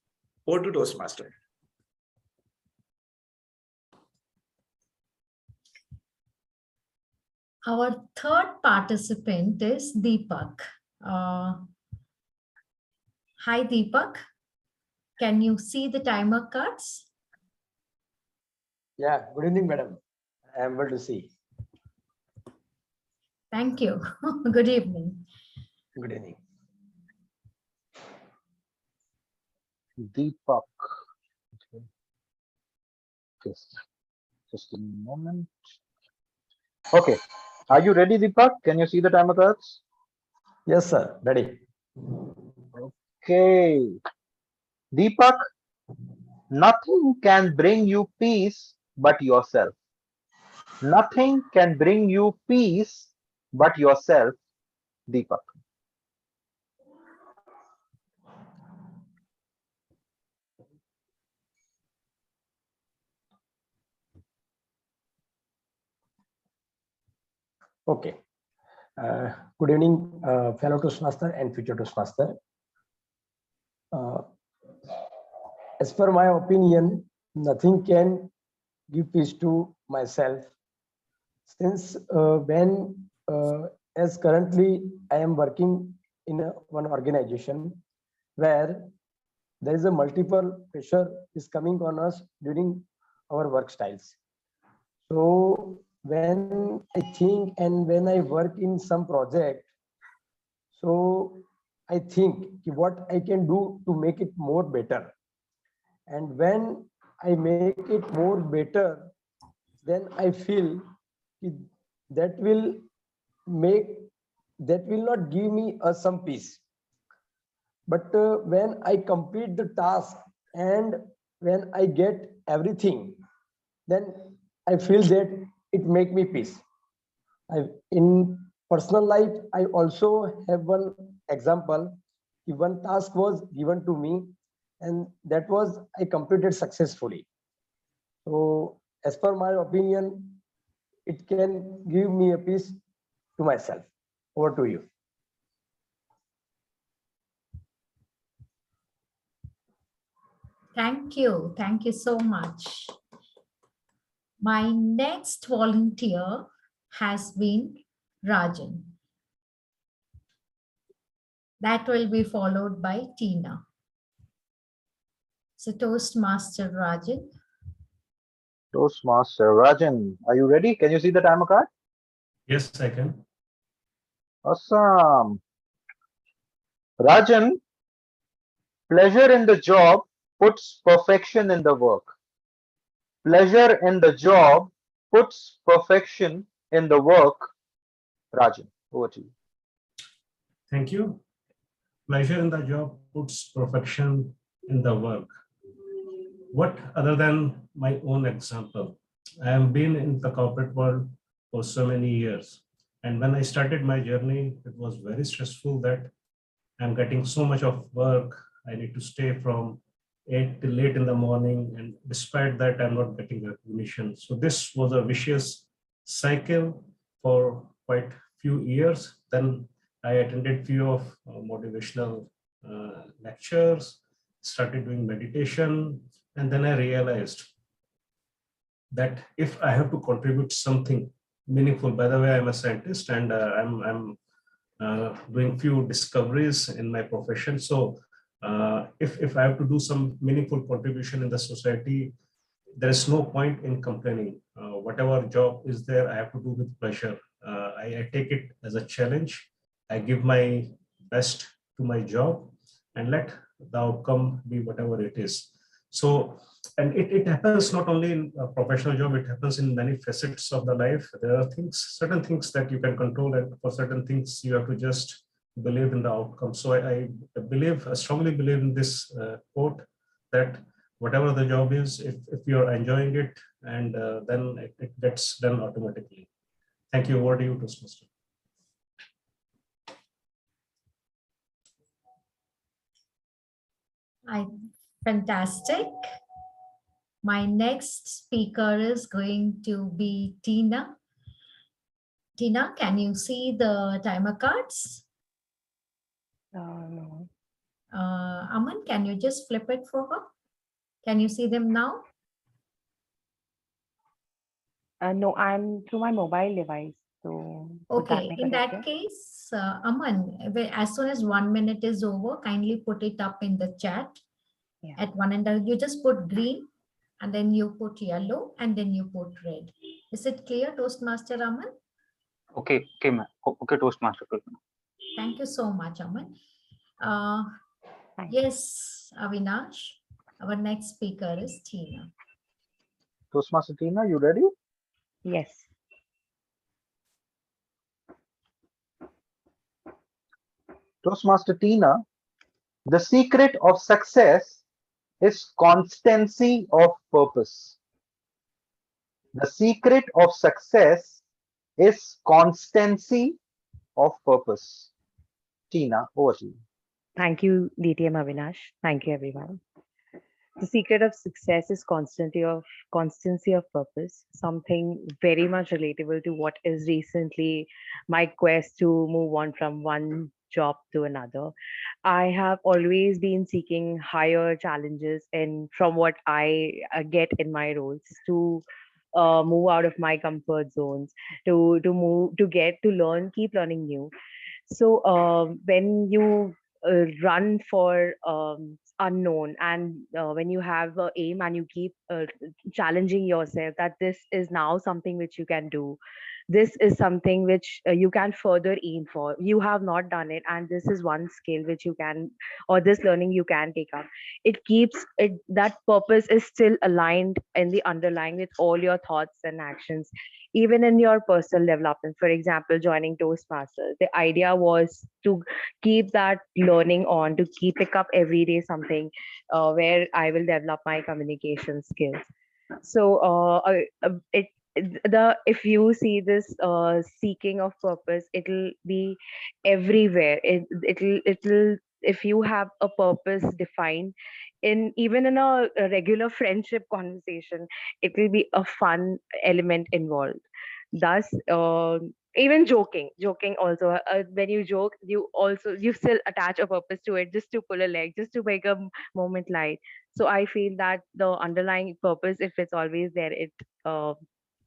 Over to Toastmaster. Our third participant is Deepak. Hi, Deepak. Can you see the timer cards? Yeah, good evening, madam. I am able to see. Thank you. Good evening. Good evening. Deepak. Okay. Just a moment. Okay. Are you ready, Deepak? Can you see the timer cards? Yes, sir. Ready. Okay. Deepak, nothing can bring you peace but yourself. Nothing can bring you peace but yourself, Deepak. Okay. Good evening, fellow Toastmaster and future Toastmaster. As per my opinion, nothing can give peace to myself. Since as currently I am working in one organization where there is a multiple pressure is coming on us during our work styles. So when I think and when I work in some project, so I think what I can do to make it more better. And when I make it more better, then I feel that will not give me some peace. But when I complete the task and when I get everything, then I feel that it make me peace. In personal life, I also have one example. One task was given to me and that was I completed successfully. So as per my opinion, it can give me a peace to myself. Over to you. Thank you. Thank you so much. My next volunteer has been Rajan. That will be followed by Tina. So Toastmaster Rajan. Toastmaster Rajan, are you ready? Can you see the timer card? Yes, I can. Awesome. Rajan, pleasure in the job puts perfection in the work. Pleasure in the job puts perfection in the work. Rajan, over to you. Thank you. Pleasure in the job puts perfection in the work. What other than my own example? I have been in the corporate world for so many years. And when I started my journey, it was very stressful that I'm getting so much of work. I need to stay from 8 till late in the morning. And despite that, I'm not getting recognition. So this was a vicious cycle for quite few years. Then I attended few of motivational lectures, started doing meditation. And then I realized that if I have to contribute something meaningful, by the way, I'm a scientist and I'm doing few discoveries in my profession. So if I have to do some meaningful contribution in the society, there is no point in complaining. Whatever job is there, I have to do with pleasure. I take it as a challenge. I give my best to my job and let the outcome be whatever it is. So, and it happens not only in a professional job, it happens in many facets of the life. There are certain things that you can control, and for certain things you have to just believe in the outcome. So I strongly believe in this quote that whatever the job is, if you're enjoying it, and then it gets done automatically. Thank you. Over to you, Toastmaster. Fantastic. My next speaker is going to be Tina. Tina, can you see the timer cards? No. Aman, can you just flip it for her? Can you see them now? No, I'm through my mobile device. So okay, in that case, Aman, as soon as 1 minute is over, kindly put it up in the chat. Yeah. At one end, you just put green and then you put yellow and then you put red. Is it clear, Toastmaster Aman? Okay, ma'am. Okay, Toastmaster. Thank you so much, Aman. Yes, Avinash, our next speaker is Tina. Toastmaster Tina, you ready? Yes. Toastmaster Tina, the secret of success is constancy of purpose. The secret of success is constancy of purpose. Tina, over to you. Thank you, DTM Avinash. Thank you, everyone. The secret of success is constancy of purpose, something very much relatable to what is recently my quest to move on from one job to another. I have always been seeking higher challenges and from what I get in my roles to move out of my comfort zones, to get to learn, keep learning new. So when you run for unknown, and when you have a aim and you keep challenging yourself that this is now something which you can do, this is something which you can further aim for, you have not done it, and this is one skill which you can, or this learning you can take up, it keeps it, that purpose is still aligned in the underlying with all your thoughts and actions, even in your personal development. For example, joining Toastmasters, the idea was to keep that learning on, to keep pick up every day something where I will develop my communication skills. So it the if you see this seeking of purpose, it'll be everywhere. It'll if you have a purpose defined in, even in a regular friendship conversation, it will be a fun element involved. Thus even joking also, when you joke, you still attach a purpose to it, just to pull a leg, just to make a moment light. So I feel that the underlying purpose, if it's always there, it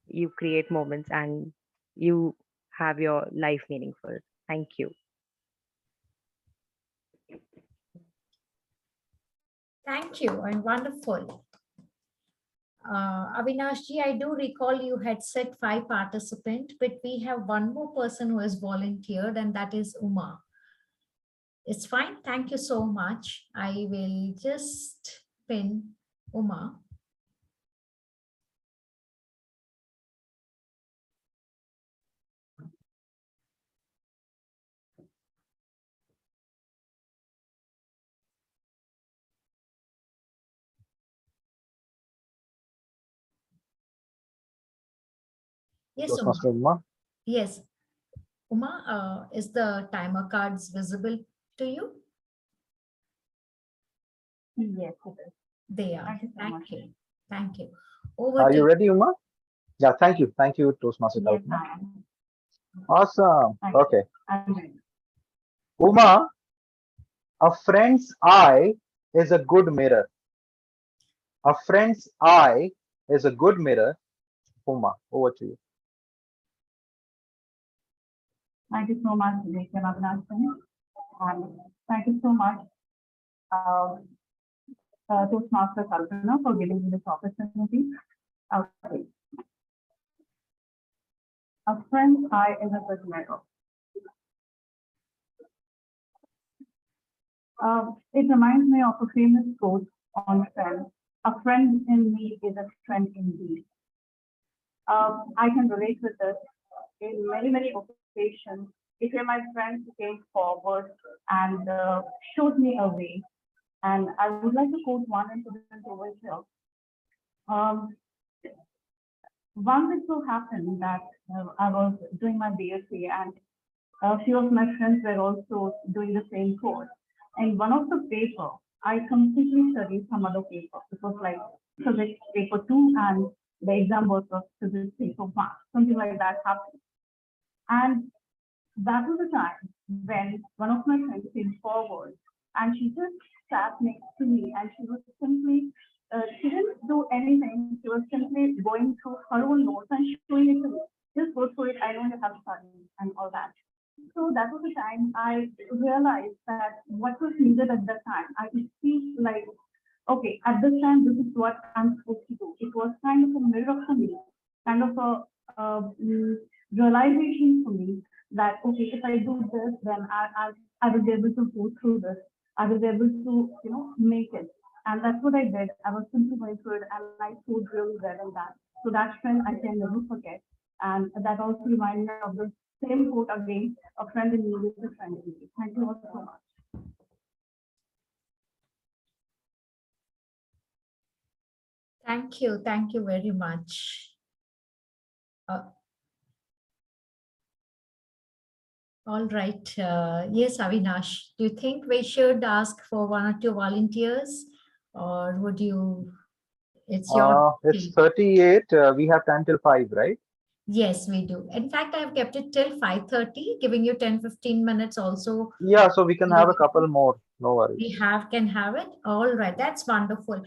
you create moments and you have your life meaningful. Thank you. Thank you, and wonderful. Avinash ji, I do recall you had said 5 participants, but we have one more person who has volunteered, and that is Uma. It's fine. Thank you so much. I will just pin Uma. Yes, Uma. Yes. Uma, is the timer cards visible to you? Yes, it is. They are. Thank you. Thank you. Over Are to you ready, Uma? Yeah, thank you. Thank you, Toastmaster Yes, Kalpana. I am. Awesome. Thank Okay. you. I'm ready. Uma, a friend's eye is a good mirror. A friend's eye is a good mirror. Uma, over to you. Thank you so much, DTM Avinash Singh. And thank you so much, Toastmaster Kalpana, for giving me this opportunity. Okay. A friend's eye is a good mirror. It reminds me of a famous quote on friends. A friend in need is a friend indeed. I can relate with this in many occasions. If my friend came forward and showed me a way, and I would like to quote one incident over here. Once it so happened that I was doing my BSc, and a few of my friends were also doing the same course. And one of the paper, I completely studied some other paper. It was like physics paper 2, and the exam was of physics paper 1, something like that happened. And that was the time when one of my friends came forward, and she just sat next to me, and she was simply, she didn't do anything. She was simply going through her own notes and showing it to me. Just go through it. I know you have studied and all that. So that was the time I realized that what was needed at that time. I could see like, okay, at this time, this is what I'm supposed to do. It was kind of a mirror for me, kind of a realization for me that, okay, if I do this, then I will be able to go through this. I will be able to, make it. And that's what I did. I was simply going through it and I scored really well in that. So that strength I can never forget. And that also reminded me of the same quote again, a friend in need is a friend in need. Thank you all so much. Thank you. Thank you very much. All right. Yes, Avinash, do you think we should ask for 1 or 2 volunteers, or would you? It's your. It's 38. We have 10 till 5, right? Yes, we do. In fact, I have kept it till 5:30, giving you 10-15 minutes also. Yeah, so we can have a couple more. No worries. We can have it. All right. That's wonderful.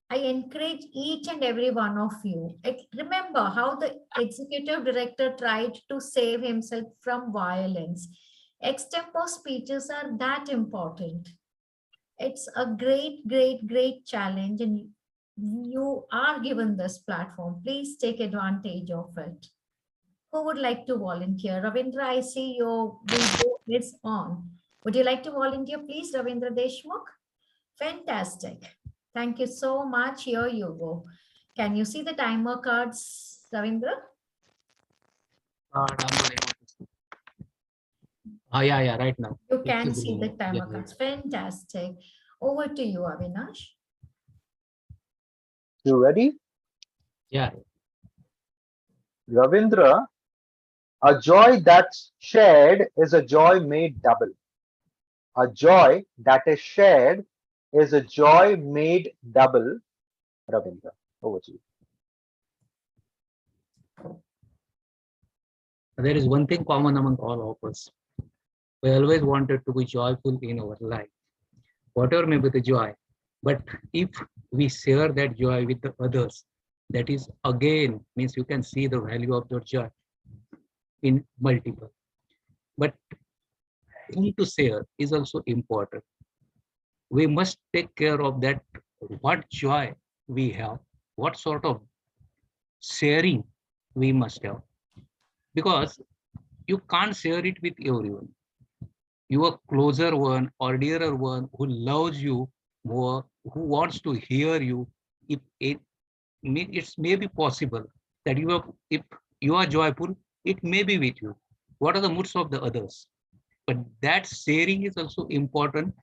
I encourage each and every one of you. Remember how the executive director tried to save himself from violence. Extempore speeches are that important. It's a great, great, great challenge, and you are given this platform. Please take advantage of it. Who would like to volunteer? Ravindra, I see your video is on. Would you like to volunteer, please, Ravindra Deshmukh? Fantastic. Thank you so much. Here you go. Can you see the timer cards, Ravindra? Yeah, right now. You can see the timer cards. Fantastic. Over to you, Avinash. You ready? Yeah. Ravindra, a joy that's shared is a joy made double. A joy that is shared is a joy made double. Ravindra, over to you. There is one thing common among all of us. We always wanted to be joyful in our life, whatever may be the joy. But if we share that joy with the others, that is again means you can see the value of your joy in multiple. But whom to share is also important. We must take care of that, what joy we have, what sort of sharing we must have. Because you can't share it with everyone. Your closer one or dearer one who loves you more, who wants to hear you, if it may be possible that if you are joyful, it may be with you. What are the moods of the others? But that sharing is also important.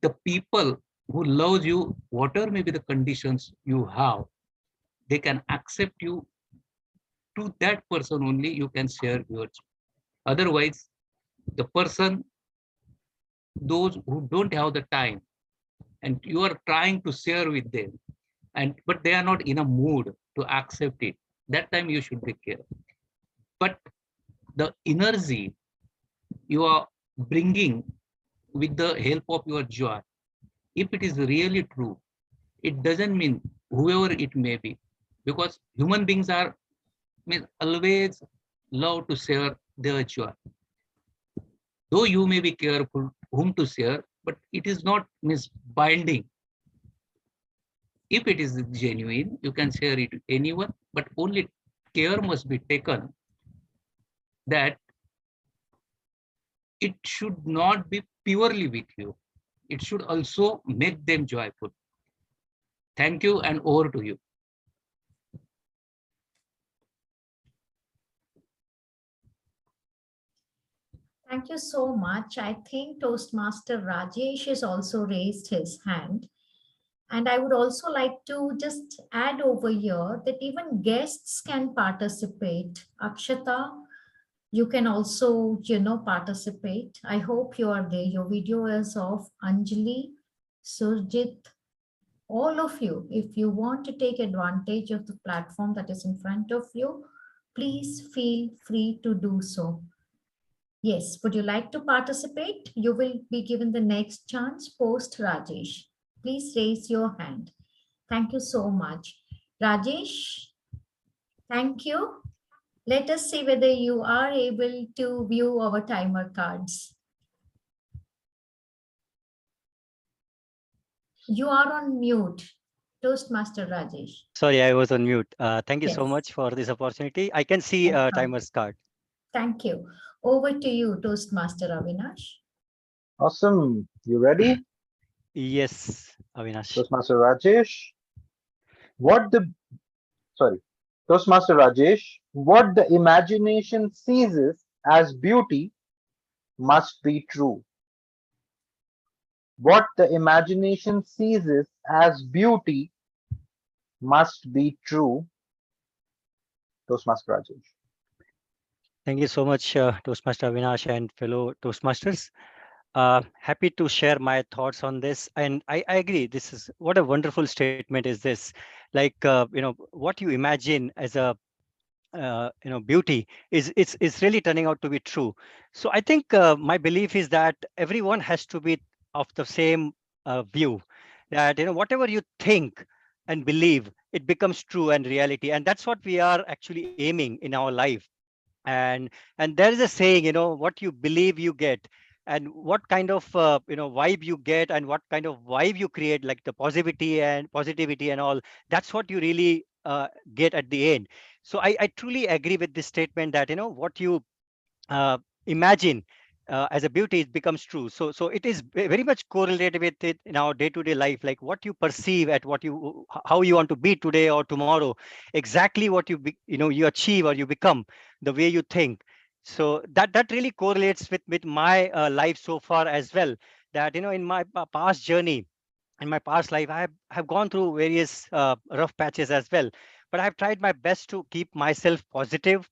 The people who love you, whatever may be the conditions you have, they can accept you. To that person only you can share your joy. Otherwise, the person, those who don't have the time, and you are trying to share with them, but they are not in a mood to accept it, that time you should be careful. But the energy you are bringing with the help of your joy, if it is really true, it doesn't mean whoever it may be, because human beings always love to share their joy. Though you may be careful whom to share, but it is not binding. If it is genuine, you can share it to anyone, but only care must be taken that it should not be purely with you. It should also make them joyful. Thank you, and over to you. Thank you so much. I think Toastmaster Rajesh has also raised his hand. And I would also like to just add over here that even guests can participate. Akshata, you can also, participate. I hope you are there. Your video is of Anjali, Surjit, all of you. If you want to take advantage of the platform that is in front of you, please feel free to do so. Yes, would you like to participate? You will be given the next chance post Rajesh. Please raise your hand. Thank you so much. Rajesh, thank you. Let us see whether you are able to view our timer cards. You are on mute, Toastmaster Rajesh. Sorry, I was on mute. Thank you so much for this opportunity. I can see timer's card. Thank you. Over to you, Toastmaster Avinash. Awesome. You ready? Yes, Avinash. Toastmaster Rajesh. Sorry. Toastmaster Rajesh, what the imagination seizes as beauty must be true. What the imagination seizes as beauty must be true. Toastmaster Rajesh. Thank you so much, Toastmaster Avinash and fellow Toastmasters. Happy to share my thoughts on this. And I agree, this is what a wonderful statement is this. Like, what you imagine as a beauty is really turning out to be true. So I think my belief is that everyone has to be of the same view, that whatever you think and believe, it becomes true and reality. And that's what we are actually aiming in our life. And there is a saying, what you believe you get, and what kind of vibe you get, and what kind of vibe you create, like the positivity and all, that's what you really get at the end. So I truly agree with this statement that what you imagine as a beauty, it becomes true. So it is very much correlated with it in our day-to-day life, like what you perceive at how you want to be today or tomorrow, exactly what you achieve or you become, the way you think. So that really correlates with my life so far as well, that in my past journey, in my past life, I have gone through various rough patches as well, but I've tried my best to keep myself positive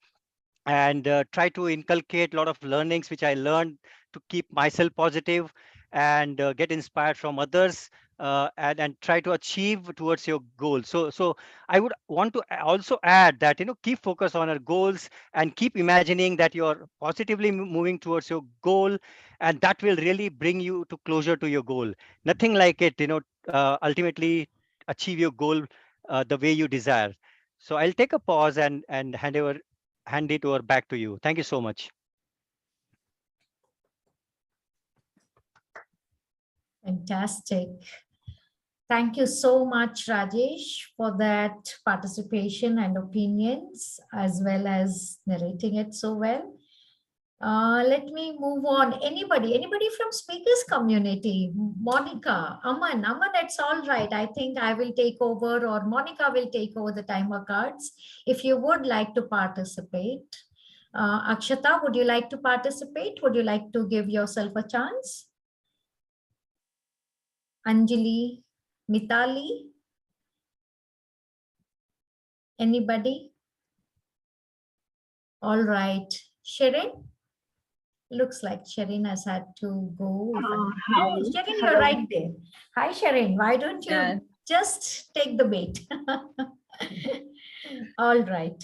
and try to inculcate a lot of learnings which I learned to keep myself positive and get inspired from others, and try to achieve towards your goal. So I would want to also add that keep focus on our goals and keep imagining that you're positively moving towards your goal, and that will really bring you to closer to your goal. Nothing like it, ultimately achieve your goal the way you desire. So I'll take a pause and hand it over back to you. Thank you so much. Fantastic. Thank you so much, Rajesh, for that participation and opinions, as well as narrating it so well. Let me move on. Anybody from speakers community? Monica, Aman, it's all right. I think I will take over, or Monica will take over the timer cards. If you would like to participate. Akshata, would you like to participate? Would you like to give yourself a chance? Anjali, Mitali? Anybody? All right. Shirin? Looks like Shirin has had to go. Hi. Shirin, Hello. you're right there. Hi, Shirin. Why don't you just take the bait? All right.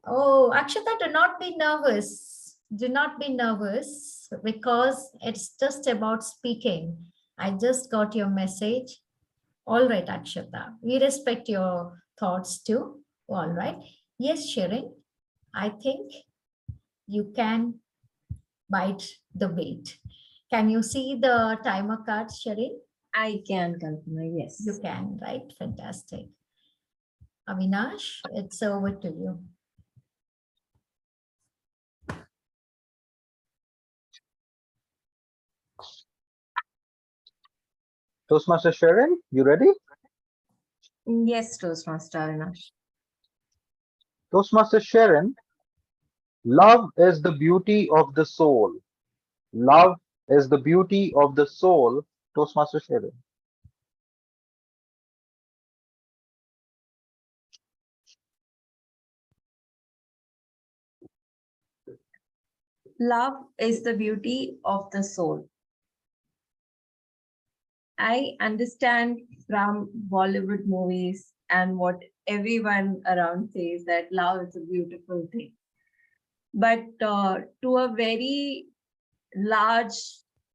Oh, Akshata, do not be nervous. Do not be nervous, because it's just about speaking. I just got your message. All right, Akshata. We respect your thoughts too. All right. Yes, Shirin, I think you can bite the bait. Can you see the timer cards, Shirin? I can, Kalpana, yes. You can, right? Fantastic. Avinash, it's over to you. Toastmaster Sharon, you ready? Yes, Toastmaster Avinash. Toastmaster Sharon, love is the beauty of the soul. Love is the beauty of the soul. Toastmaster Sharon. Love is the beauty of the soul. I understand from Bollywood movies and what everyone around says, that love is a beautiful thing. But to a very large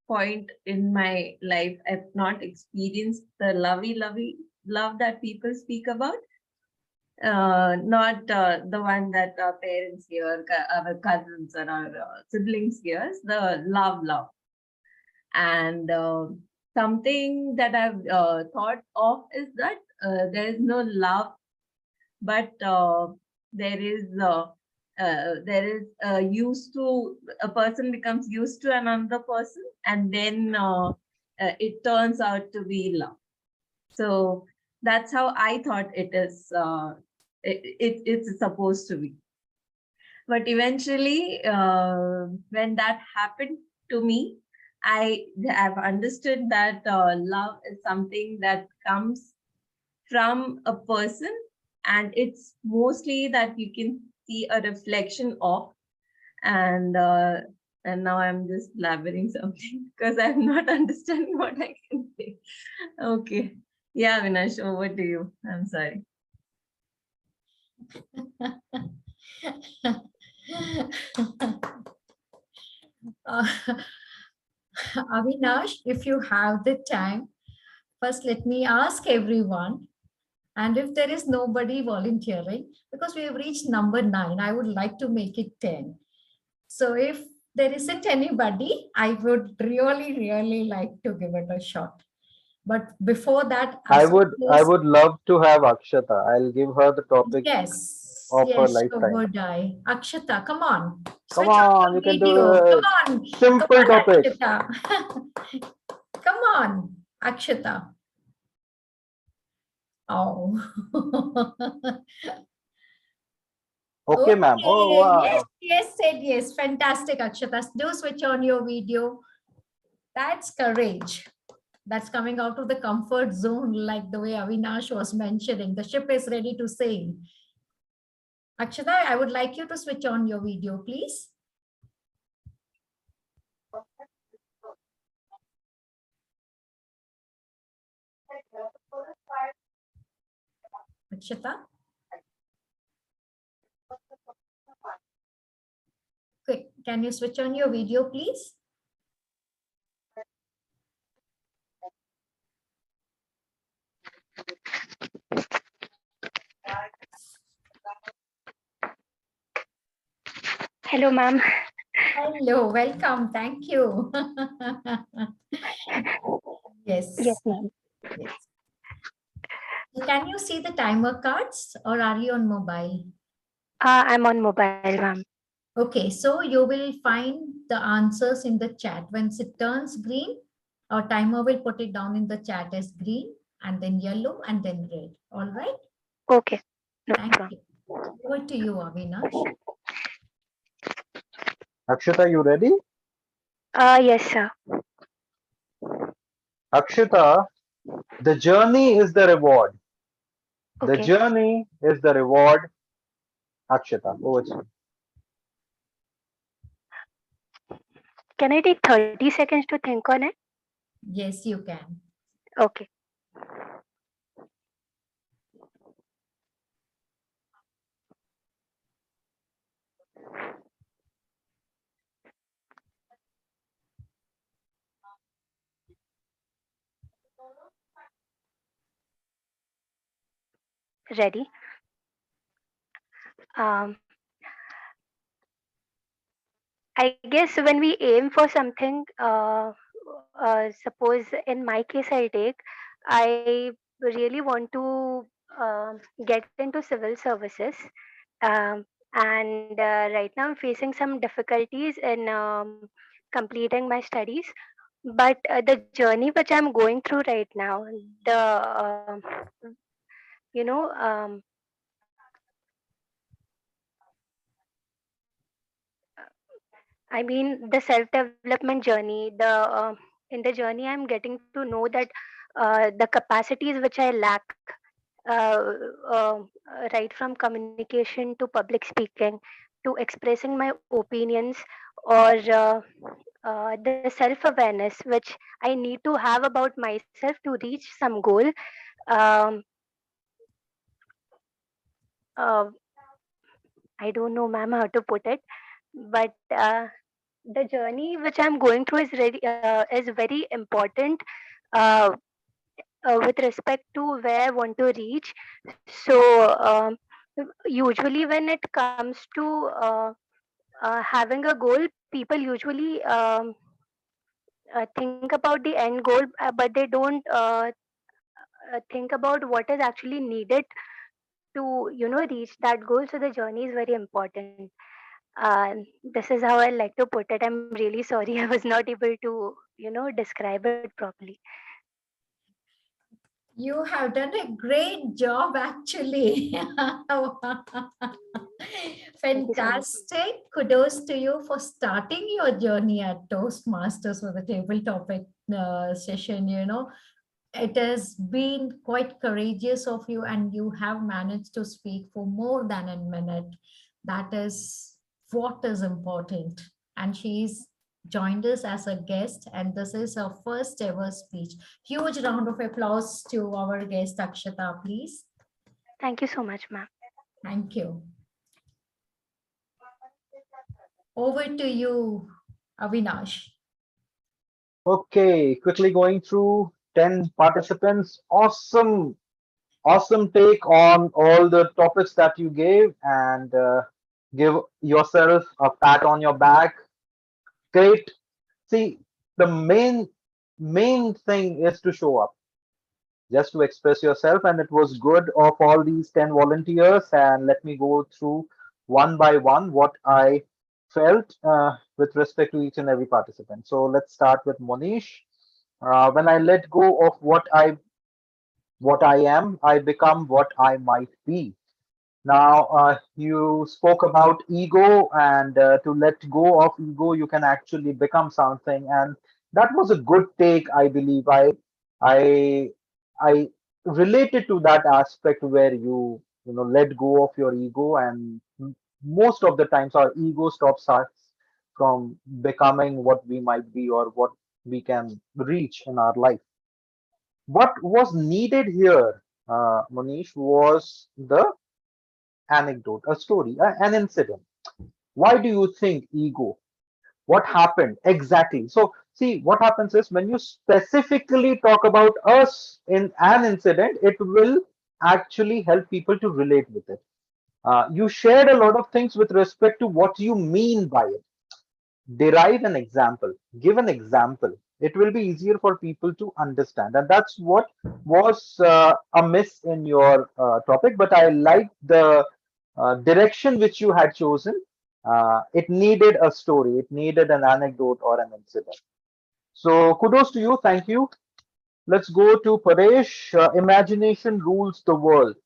point in my life, I've not experienced the lovey love that people speak about. Not the one that our parents hear, our cousins or our siblings hear, the love. And something that I've thought of is that there is no love, but there is there is used to, a person becomes used to another person, and then it turns out to be love. So that's how I thought it is. It's supposed to be. But eventually, when that happened to me, I have understood that love is something that comes from a person, and it's mostly that you can see a reflection of. And now I'm just blabbering something because I'm not understanding what I can say. Okay. Yeah, Avinash, over to you. I'm sorry. Avinash, if you have the time, first let me ask everyone, and if there is nobody volunteering, because we have reached number 9, I would like to make it 10. So if there isn't anybody, I would really, really like to give it a shot. But before that, I would love to have Akshata. I'll give her the topic yes, of her yes, so lifetime. would I. Akshata, come on. Come Switch on on, your you can do video. it. Come on. Simple Come on, topic. Akshata. Come on, Akshata. Oh. Okay, ma'am. Oh, wow. Yes, said yes. Fantastic, Akshata. Do switch on your video. That's courage. That's coming out of the comfort zone, like the way Avinash was mentioning. The ship is ready to sail. Akshata, I would like you to switch on your video, please. Akshata? Quick, can you switch on your video, please? Hello, ma'am. Hello, welcome. Thank you. Yes. Yes, ma'am. Yes. So can you see the timer cards, or are you on mobile? I'm on mobile, ma'am. Okay, so you will find the answers in the chat. Once it turns green, our timer will put it down in the chat as green, and then yellow, and then red. All right? Okay. No Thank problem. you. Over to you, Avinash. Akshata, you ready? Yes, sir. Akshata, the journey is the reward. The Okay. journey is the reward. Akshata, over to you. Can I take 30 seconds to think on it? Yes, you can. Okay. Ready? Um, I guess when we aim for something, suppose in my case, I really want to get into civil services. Um, and right now I'm facing some difficulties in completing my studies. But the journey which I'm going through right now, you know, I mean, the self-development journey, in the journey, I'm getting to know that the capacities which I lack, uh, uh, right from communication to public speaking to expressing my opinions, or the self-awareness which I need to have about myself to reach some goal. Um, uh, I don't know, ma'am, how to put it, but the journey which I'm going through is very important, uh, with respect to where I want to reach. So usually when it comes to having a goal, people usually think about the end goal, but they don't think about what is actually needed to reach that goal. So the journey is very important. This is how I like to put it. I'm really sorry I was not able to describe it properly. You have done a great job, actually. Fantastic. Kudos to you for starting your journey at Toastmasters with a table topic session. It has been quite courageous of you, and you have managed to speak for more than a minute. That is what is important. And she's joined us as a guest, and this is her first ever speech. Huge round of applause to our guest, Akshata, please. Thank you so much, ma'am. Thank you. Over to you, Avinash. Okay, quickly going through 10 participants. Awesome, awesome take on all the topics that you gave, and give yourself a pat on your back. Great. See, the main thing is to show up, just to express yourself, and it was good of all these 10 volunteers. And let me go through one by one what I felt with respect to each and every participant. So let's start with Monish. When I let go of what I am, I become what I might be. Now, you spoke about ego, and to let go of ego, you can actually become something, and that was a good take. I believe I, I related to that aspect where you let go of your ego, and most of the times our ego stops us from becoming what we might be or what we can reach in our life. What was needed here, Manish, was the anecdote, a story, an incident. Why do you think ego? What happened exactly? So, see, what happens is when you specifically talk about us in an incident, it will actually help people to relate with it. You shared a lot of things with respect to what you mean by it. Derive an example, give an example. It will be easier for people to understand, and that's what was a miss in your topic. But I like the direction which you had chosen. It needed a story, it needed an anecdote or an incident. So kudos to you, thank you. Let's go to Paresh. Imagination rules the world.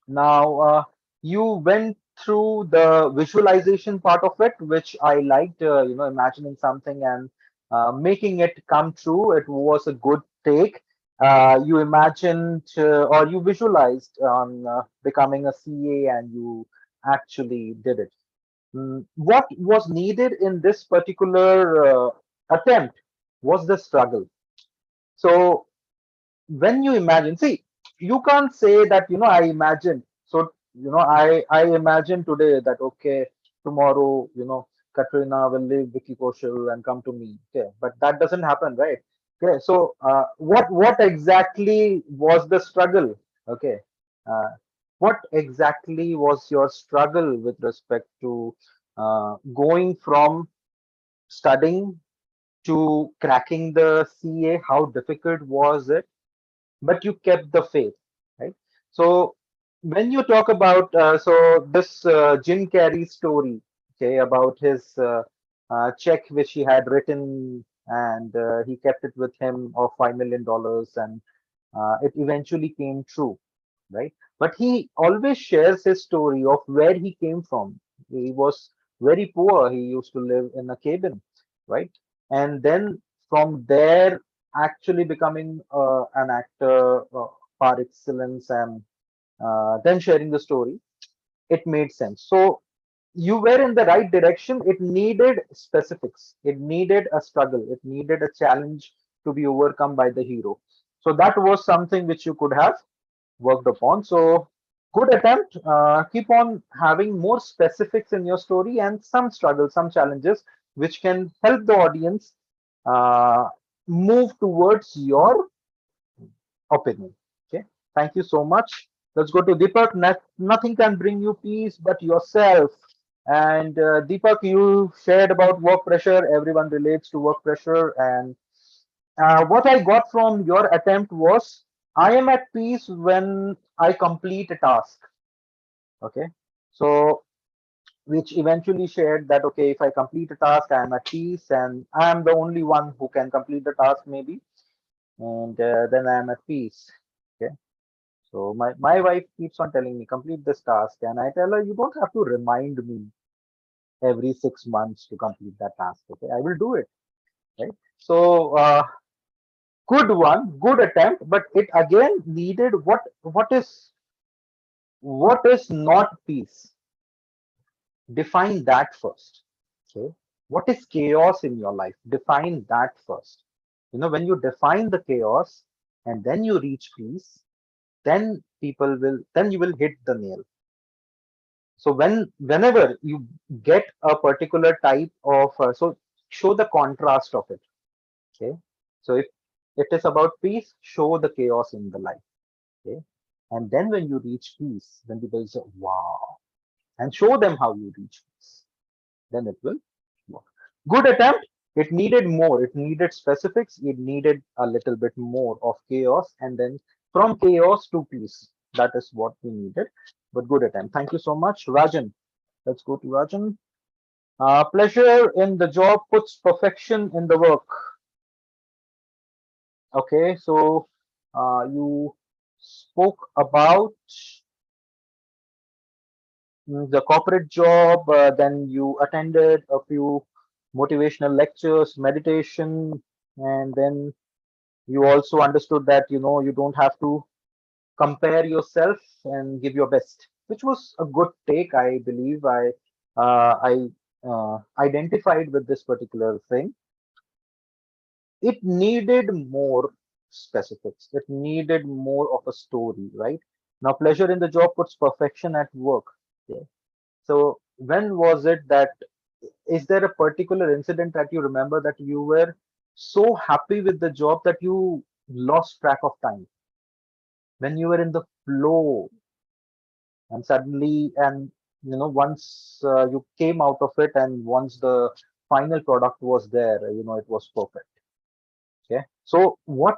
Now, you went through the visualization part of it, which I liked, imagining something and making it come true. It was a good take. You imagined or you visualized on becoming a CA, and you actually did it. What was needed in this particular attempt was the struggle. So when you imagine, see, you can't say that I imagine. So I imagine today that okay, tomorrow Katrina will leave Vicky Kaushal and come to me. Okay, but that doesn't happen, right? Okay, so what exactly was the struggle? Okay, uh, what exactly was your struggle with respect to going from studying to cracking the CA? How difficult was it? But you kept the faith, right? So when you talk about this Jim Carrey story, okay, about his check which he had written, and he kept it with him of $5 million, and it eventually came true, right? But he always shares his story of where he came from. He was very poor. He used to live in a cabin, right? And then from there, actually becoming an actor par excellence, and then sharing the story, it made sense. So you were in the right direction. It needed specifics. It needed a struggle. It needed a challenge to be overcome by the hero. So that was something which you could have worked upon. So good attempt. Keep on having more specifics in your story and some struggles, some challenges, which can help the audience uh, move towards your opinion. Okay. Thank you so much. Let's go to Deepak. Nothing can bring you peace but yourself. And Deepak, you shared about work pressure. Everyone relates to work pressure. And what I got from your attempt was I am at peace when I complete a task. Okay, so which eventually shared that, okay, if I complete a task, I am at peace and I am the only one who can complete the task maybe, and then I am at peace. Okay, so my wife keeps on telling me, complete this task, and I tell her, you don't have to remind me every 6 months to complete that task. Okay, I will do it. Right. So good one, good attempt, but it again needed what is not peace. Define that first. Okay, what is chaos in your life? Define that first. When you define the chaos and then you reach peace, then you will hit the nail. So whenever you get a particular type of so show the contrast of it. Okay, so if it is about peace, show the chaos in the life. Okay, and then when you reach peace, then people say, wow, and show them how you reach peace, then it will work. Good attempt. It needed more. It needed specifics. It needed a little bit more of chaos, and then from chaos to peace. That is what we needed. But good attempt. Thank you so much, Rajan. Let's go to Rajan. Pleasure in the job puts perfection in the work. Okay, so you spoke about the corporate job, then you attended a few motivational lectures, meditation, and then you also understood that you don't have to compare yourself and give your best, which was a good take. I believe I identified with this particular thing. It needed more specifics. It needed more of a story, right? Now, pleasure in the job puts perfection at work. Okay. So when was it that, is there a particular incident that you remember that you were so happy with the job that you lost track of time? When you were in the flow and suddenly, and once you came out of it and once the final product was there, it was perfect. Okay, so what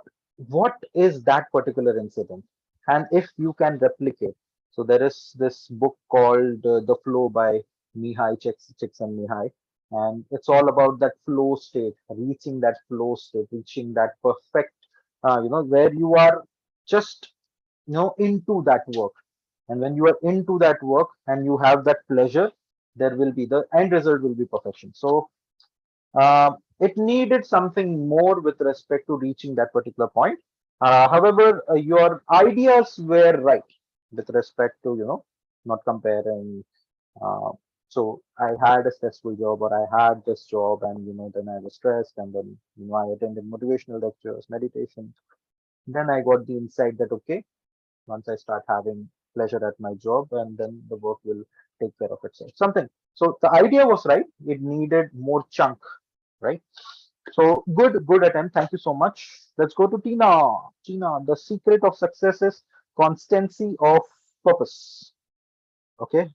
is that particular incident, and if you can replicate? So there is this book called The Flow by Csikszentmihalyi, and it's all about that flow state, reaching that flow state, reaching that perfect, where you are just into that work, and when you are into that work and you have that pleasure, there will be the end result will be perfection. So it needed something more with respect to reaching that particular point. However, your ideas were right with respect to, not comparing. Uh, so I had a stressful job, or I had this job, and then I was stressed, and then I attended motivational lectures, meditation. Then I got the insight that okay, once I start having pleasure at my job, and then the work will take care of itself. Something. So the idea was right. It needed more chunk, right? So good attempt. Thank you so much. Let's go to Tina. Tina, the secret of success is constancy of purpose. Okay.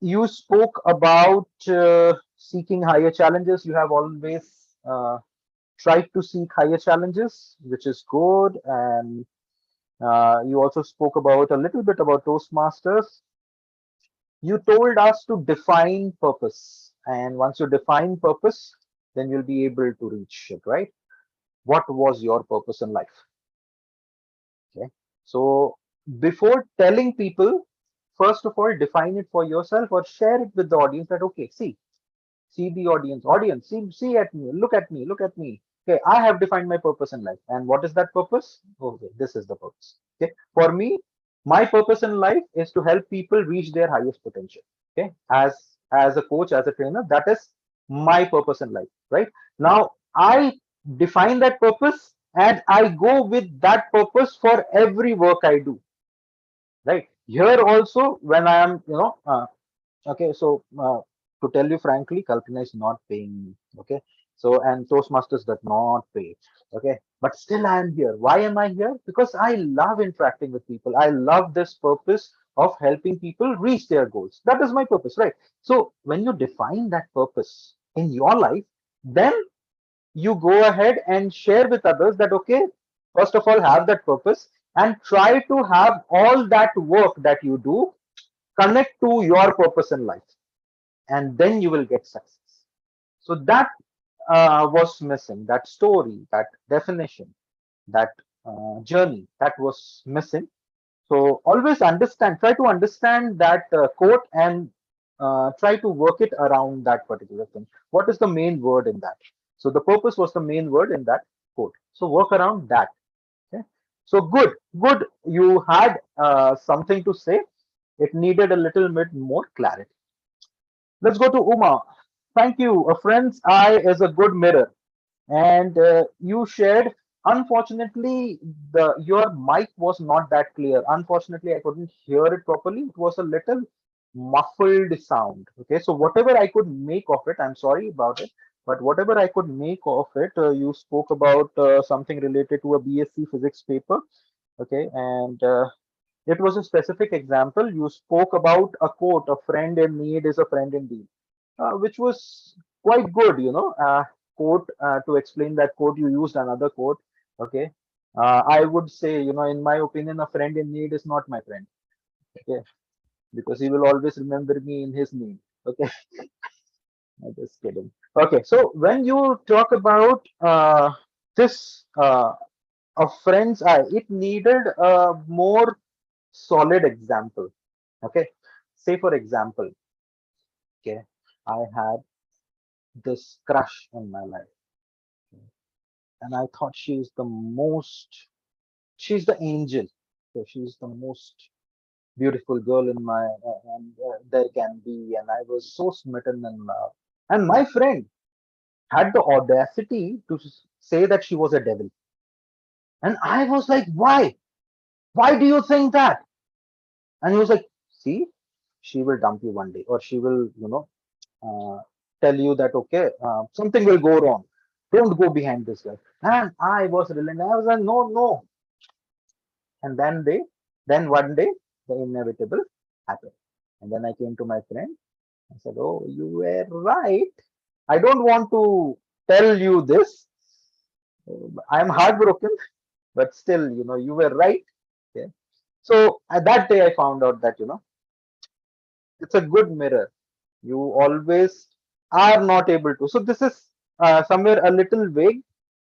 You spoke about seeking higher challenges. You have always tried to seek higher challenges, which is good. And you also spoke about a little bit about Toastmasters. You told us to define purpose, and once you define purpose, then you'll be able to reach it, right? What was your purpose in life? Okay, so before telling people, first of all, define it for yourself or share it with the audience that okay, see the audience, see at me, look at me. Okay, I have defined my purpose in life, and what is that purpose? Okay, this is the purpose. Okay, for me, my purpose in life is to help people reach their highest potential. Okay, as a coach, as a trainer, that is my purpose in life. Right now, I define that purpose and I go with that purpose for every work I do. Right here also, when I am, okay, so to tell you frankly, Kalpana is not paying me. Okay, so and Toastmasters does not pay. Okay, but still I am here. Why am I here? Because I love interacting with people. I love this purpose of helping people reach their goals. That is my purpose, right? So when you define that purpose in your life, then you go ahead and share with others that okay, first of all, have that purpose, and try to have all that work that you do connect to your purpose in life, and then you will get success. So that was missing. That story, that definition, that journey, that was missing. So always understand, try to understand that quote and try to work it around that particular thing. What is the main word in that? So the purpose was the main word in that quote. So work around that. Okay. So good. You had something to say. It needed a little bit more clarity. Let's go to Uma. Thank you. A friend's eye is a good mirror, and you shared. Unfortunately, your mic was not that clear. Unfortunately, I couldn't hear it properly. It was a little muffled sound. Okay, so whatever I could make of it, I'm sorry about it, but whatever I could make of it, you spoke about something related to a BSc physics paper. Okay, and it was a specific example. You spoke about a quote: "A friend in need is a friend indeed," which was quite good. Quote to explain that quote, you used another quote. Okay, I would say, in my opinion, a friend in need is not my friend. Okay, because he will always remember me in his need. Okay, I'm just kidding. Okay, so when you talk about this, a friend's eye, it needed a more solid example. Okay, say for example, okay, I had this crush in my life, and I thought she's the angel. So she's the most beautiful girl in my and there can be, and I was so smitten in love. And my friend had the audacity to say that she was a devil, and I was like, why? Why do you think that? And he was like, see, she will dump you one day, or she will, tell you that, okay, something will go wrong. Don't go behind this guy. And I was relentless. I was like, no, no. And then one day, the inevitable happened. And then I came to my friend. I said, oh, you were right. I don't want to tell you this. I'm heartbroken, but still, you were right. Okay. So at that day, I found out that, it's a good mirror. You always are not able to. So this is somewhere a little vague.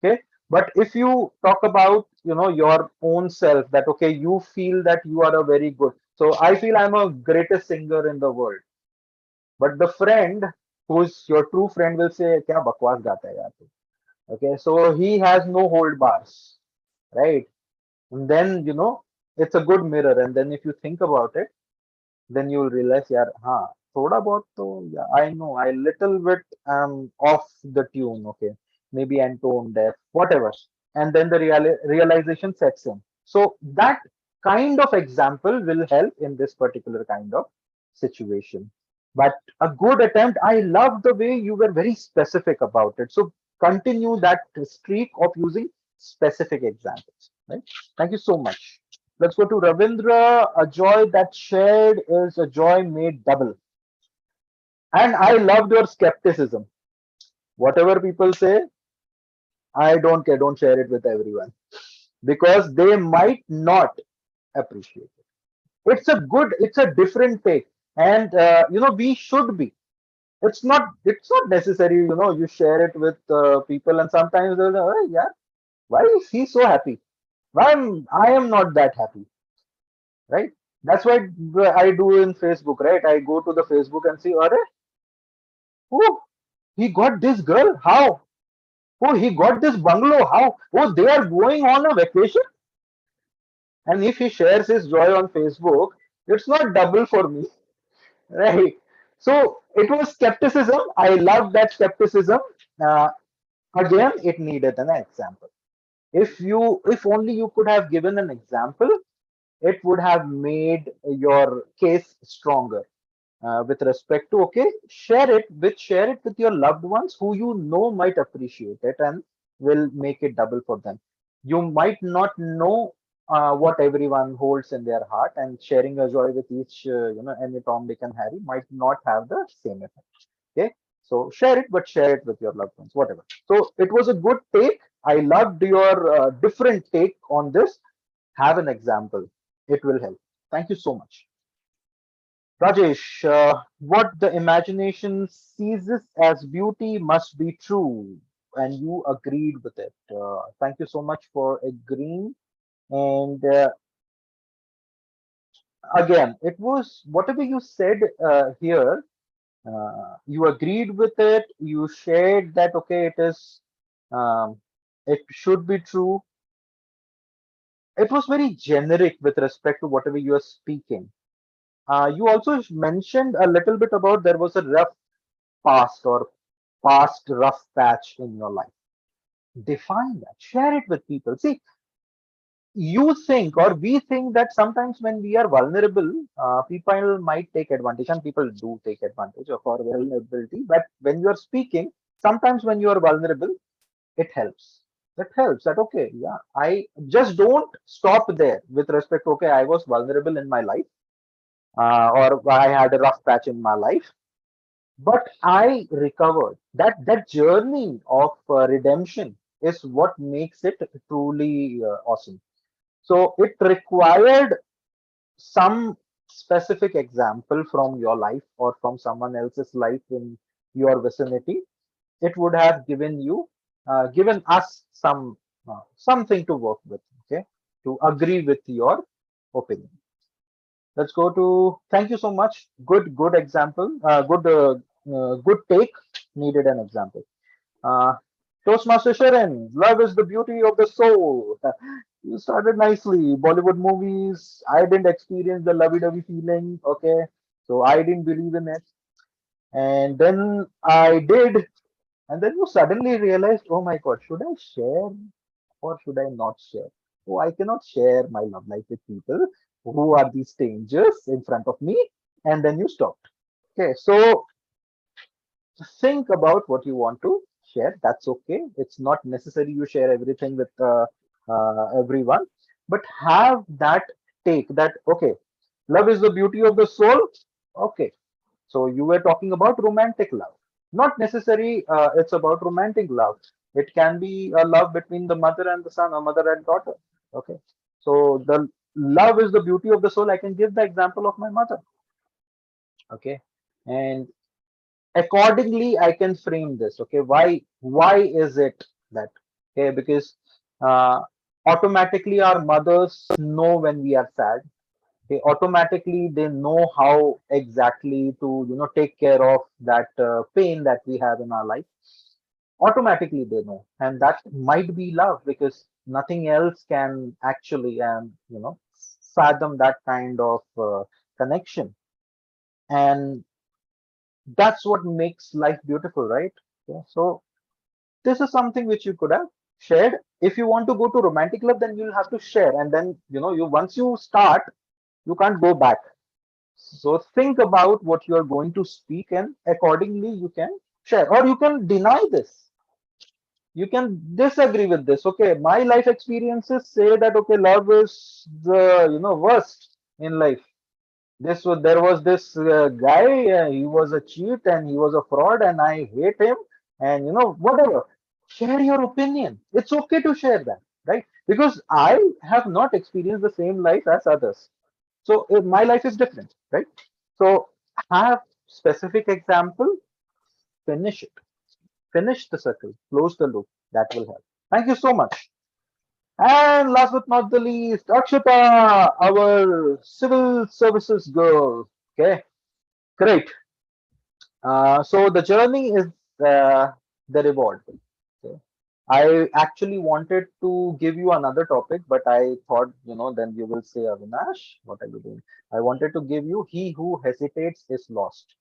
Okay. But if you talk about, your own self, that, okay, you feel that you are a very good. So I feel I'm a greatest singer in the world. But the friend who's your true friend will say, Kya bakwas gata hai yaar tu?" Okay. So he has no hold bars. Right. And then, it's a good mirror. And then if you think about it, then you'll realize, yeah, thoda bahut to, yeah, I know I little bit off the tune. Okay, maybe I'm tone deaf, whatever. And then the realization sets in. So that kind of example will help in this particular kind of situation. But a good attempt. I love the way you were very specific about it. So continue that streak of using specific examples. Right. Thank you so much. Let's go to Ravindra. A joy that shared is a joy made double. And I loved your skepticism. Whatever people say, I don't care. Don't share it with everyone because they might not appreciate it. It's a different take. And, we should be. It's not necessary, you share it with people, and sometimes they'll say, oh, yeah, why is he so happy? I am not that happy. Right? That's what I do in Facebook, right? I go to the Facebook and see, oh, he got this girl, how? Oh, he got this bungalow, how? Oh, they are going on a vacation. And if he shares his joy on Facebook, it's not double for me, right? So it was skepticism. I love that skepticism. Uh, Again, it needed an example. If only you could have given an example, it would have made your case stronger with respect to, okay, share it with your loved ones who might appreciate it and will make it double for them. You might not know what everyone holds in their heart, and sharing a joy with each any Tom, Dick and Harry might not have the same effect. Okay, so share it, but share it with your loved ones, whatever. So it was a good take. I loved your different take on this. have an example. It will help. Thank you so much. Rajesh, what the imagination seizes as beauty must be true, and you agreed with it. Thank you so much for agreeing. And again, it was whatever you said here. You agreed with it. You shared that okay, um, it should be true. It was very generic with respect to whatever you are speaking. You also mentioned a little bit about there was a rough past or past rough patch in your life. Define that, share it with people. See, you think or we think that sometimes when we are vulnerable, people might take advantage, and people do take advantage of our vulnerability. But when you are speaking, sometimes when you are vulnerable, it helps. That helps. That okay, yeah. I just don't stop there with respect to okay, I was vulnerable in my life, or I had a rough patch in my life, but I recovered. That journey of redemption is what makes it truly awesome. So it required some specific example from your life or from someone else's life in your vicinity. It would have given you, given us something to work with. Okay, to agree with your opinion. Let's go to. Thank you so much. Good example. Good take. Needed an example. Uh, Toastmaster Sharon, love is the beauty of the soul. You started nicely. Bollywood movies. I didn't experience the lovey-dovey feeling. Okay, so I didn't believe in it, and then I did, and then you suddenly realized, oh my God, should I share or should I not share? Oh, I cannot share my love life with people who are these strangers in front of me, and then you stopped. Okay, so think about what you want to share. That's okay. It's not necessary you share everything with everyone, but have that take that, okay, love is the beauty of the soul. Okay. So you were talking about romantic love. Not necessary, it's about romantic love. It can be a love between the mother and the son or mother and daughter. Okay. So the love is the beauty of the soul. I can give the example of my mother. Okay. And accordingly I can frame this. Okay, why is it that? Okay, because uh, automatically our mothers know when we are sad. Okay, automatically they know how exactly to take care of that pain that we have in our life. Automatically they know, and that might be love, because nothing else can actually fathom that kind of connection. And that's what makes life beautiful, right? Yeah, so this is something which you could have shared. If you want to go to romantic love, then you'll have to share, and then you once you start, you can't go back. So think about what you are going to speak, and accordingly you can share, or you can deny this. You can disagree with this. Okay, my life experiences say that okay, love is the worst in life. There was this guy, he was a cheat and he was a fraud and I hate him, and whatever. Share your opinion. It's okay to share that, right? Because I have not experienced the same life as others. So my life is different, right? So have specific example, finish it, finish the circle, close the loop. That will help. Thank you so much. And last but not the least, Akshita, our civil services girl. Okay, great. So the journey is the reward. Okay. I actually wanted to give you another topic, but I thought, then you will say, Avinash, what are you doing? I wanted to give you, he who hesitates is lost.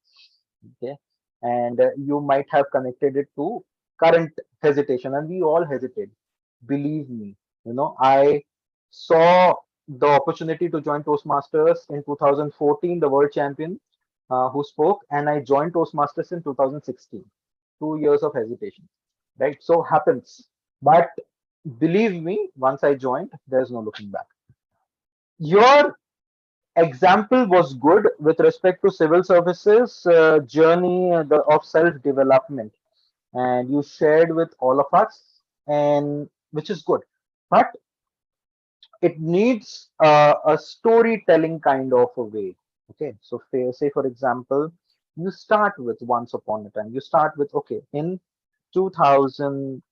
Okay. And you might have connected it to current hesitation, and we all hesitate. Believe me, I saw the opportunity to join Toastmasters in 2014, the world champion who spoke, and I joined Toastmasters in 2016. 2 years of hesitation, right? So happens. But believe me, once I joined, there's no looking back. Your example was good with respect to civil services journey of self-development, and you shared with all of us, and which is good. But it needs a storytelling kind of a way. Okay, so say for example, you start with once upon a time. You start with, okay, in 2000,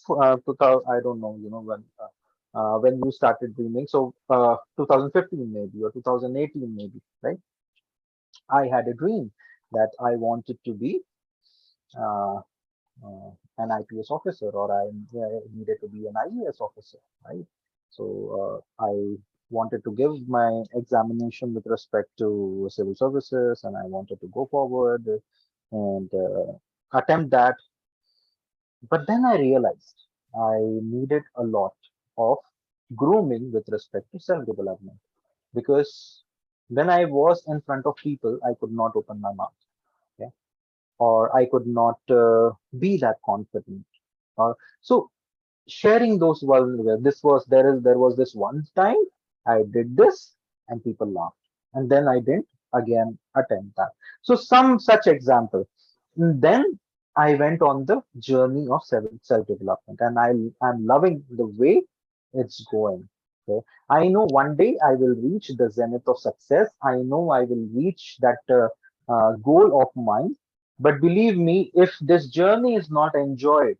2000, I don't know, when you started dreaming. So 2015 maybe, or 2018 maybe, right? I had a dream that I wanted to be uh, an IPS officer, or I needed to be an IAS officer, right? So I wanted to give my examination with respect to civil services, and I wanted to go forward and attempt that. But then I realized I needed a lot of grooming with respect to self-development, because when I was in front of people, I could not open my mouth, okay? Or I could not be that confident. Or so sharing those vulnerable. There was this one time I did this and people laughed, and then I didn't again attempt that. So some such example. And then I went on the journey of self development, and I'm loving the way it's going. Okay, I know one day I will reach the zenith of success. I know I will reach that goal of mine. But believe me, if this journey is not enjoyed,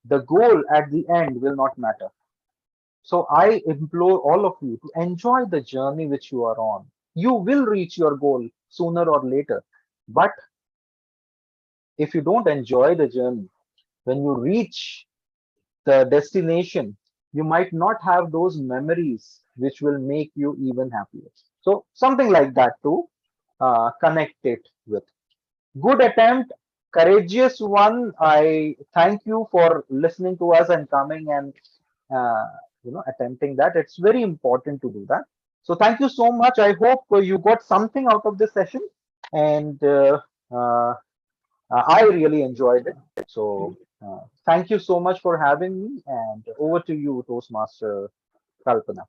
the goal at the end will not matter. So I implore all of you to enjoy the journey which you are on. You will reach your goal sooner or later. But if you don't enjoy the journey, when you reach the destination, you might not have those memories which will make you even happier. So something like that to connect it with. Good attempt, courageous one. I thank you for listening to us and coming and uh, attempting that. It's very important to do that. So thank you so much. I hope you got something out of this session, and uh, I really enjoyed it. So thank you so much for having me, and over to you, Toastmaster Kalpana.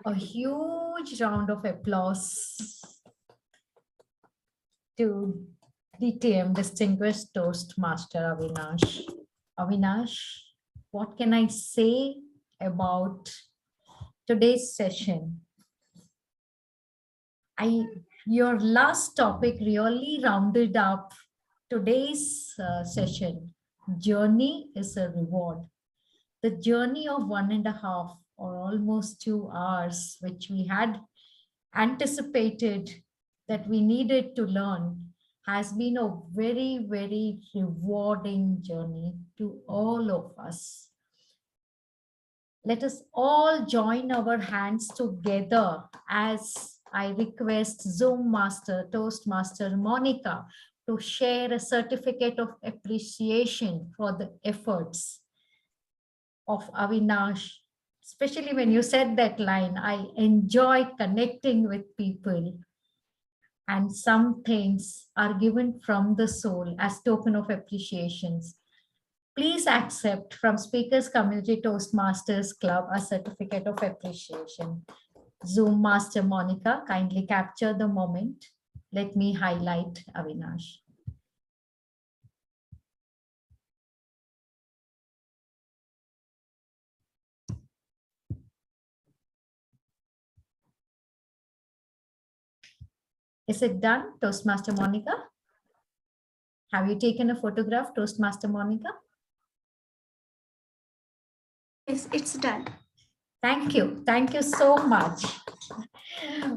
A huge round of applause to DTM, Distinguished Toastmaster Avinash. Avinash, what can I say about today's session? Your last topic really rounded up today's session. Journey is a reward. The journey of 1.5 or almost 2 hours, which we had anticipated that we needed to learn, has been a very, very rewarding journey to all of us. Let us all join our hands together as I request Zoom Master, Toastmaster Monica to share a certificate of appreciation for the efforts of Avinash. Especially when you said that line, I enjoy connecting with people, and some things are given from the soul as token of appreciations. Please accept from Speakers Community Toastmasters Club a certificate of appreciation. Zoom Master Monica, kindly capture the moment. Let me highlight Avinash. Is it done, Toastmaster Monica? Have you taken a photograph, Toastmaster Monica? Yes, it's done. Thank you. Thank you so much.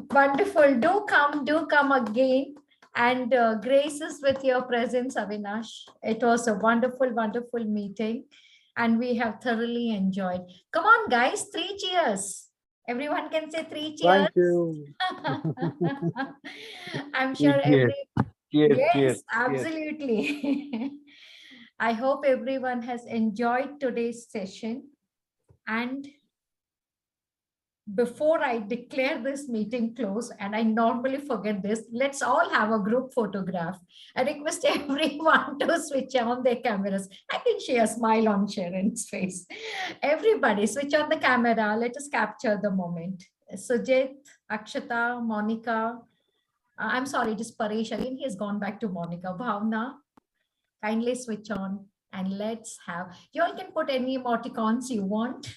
Wonderful. Do come again and grace us with your presence, Avinash. It was a wonderful, wonderful meeting, and we have thoroughly enjoyed. Come on, guys, 3 cheers. Everyone can say 3 cheers. Thank you. I'm sure Cheers. Cheers. yes, Cheers. absolutely. I hope everyone has enjoyed today's session. And before I declare this meeting closed, and I normally forget this, let's all have a group photograph. I request everyone to switch on their cameras. I can see a smile on Sharon's face. Everybody switch on the camera. Let us capture the moment. Sujit, Akshata, Monica. I'm sorry, it is Paresh again. He has gone back to Monica. Bhavna, kindly switch on. And let's have, you all can put any emoticons you want.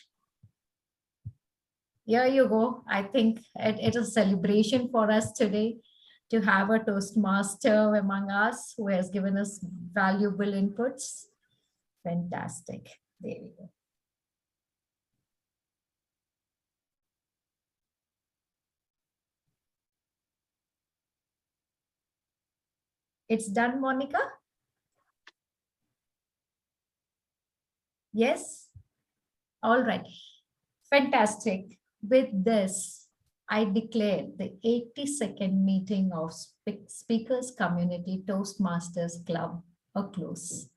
Here you go. I think it is a celebration for us today to have a Toastmaster among us who has given us valuable inputs. Fantastic. There we go. It's done, Monica? Yes? All right. Fantastic. With this, I declare the 82nd meeting of Speakers Community Toastmasters Club a close.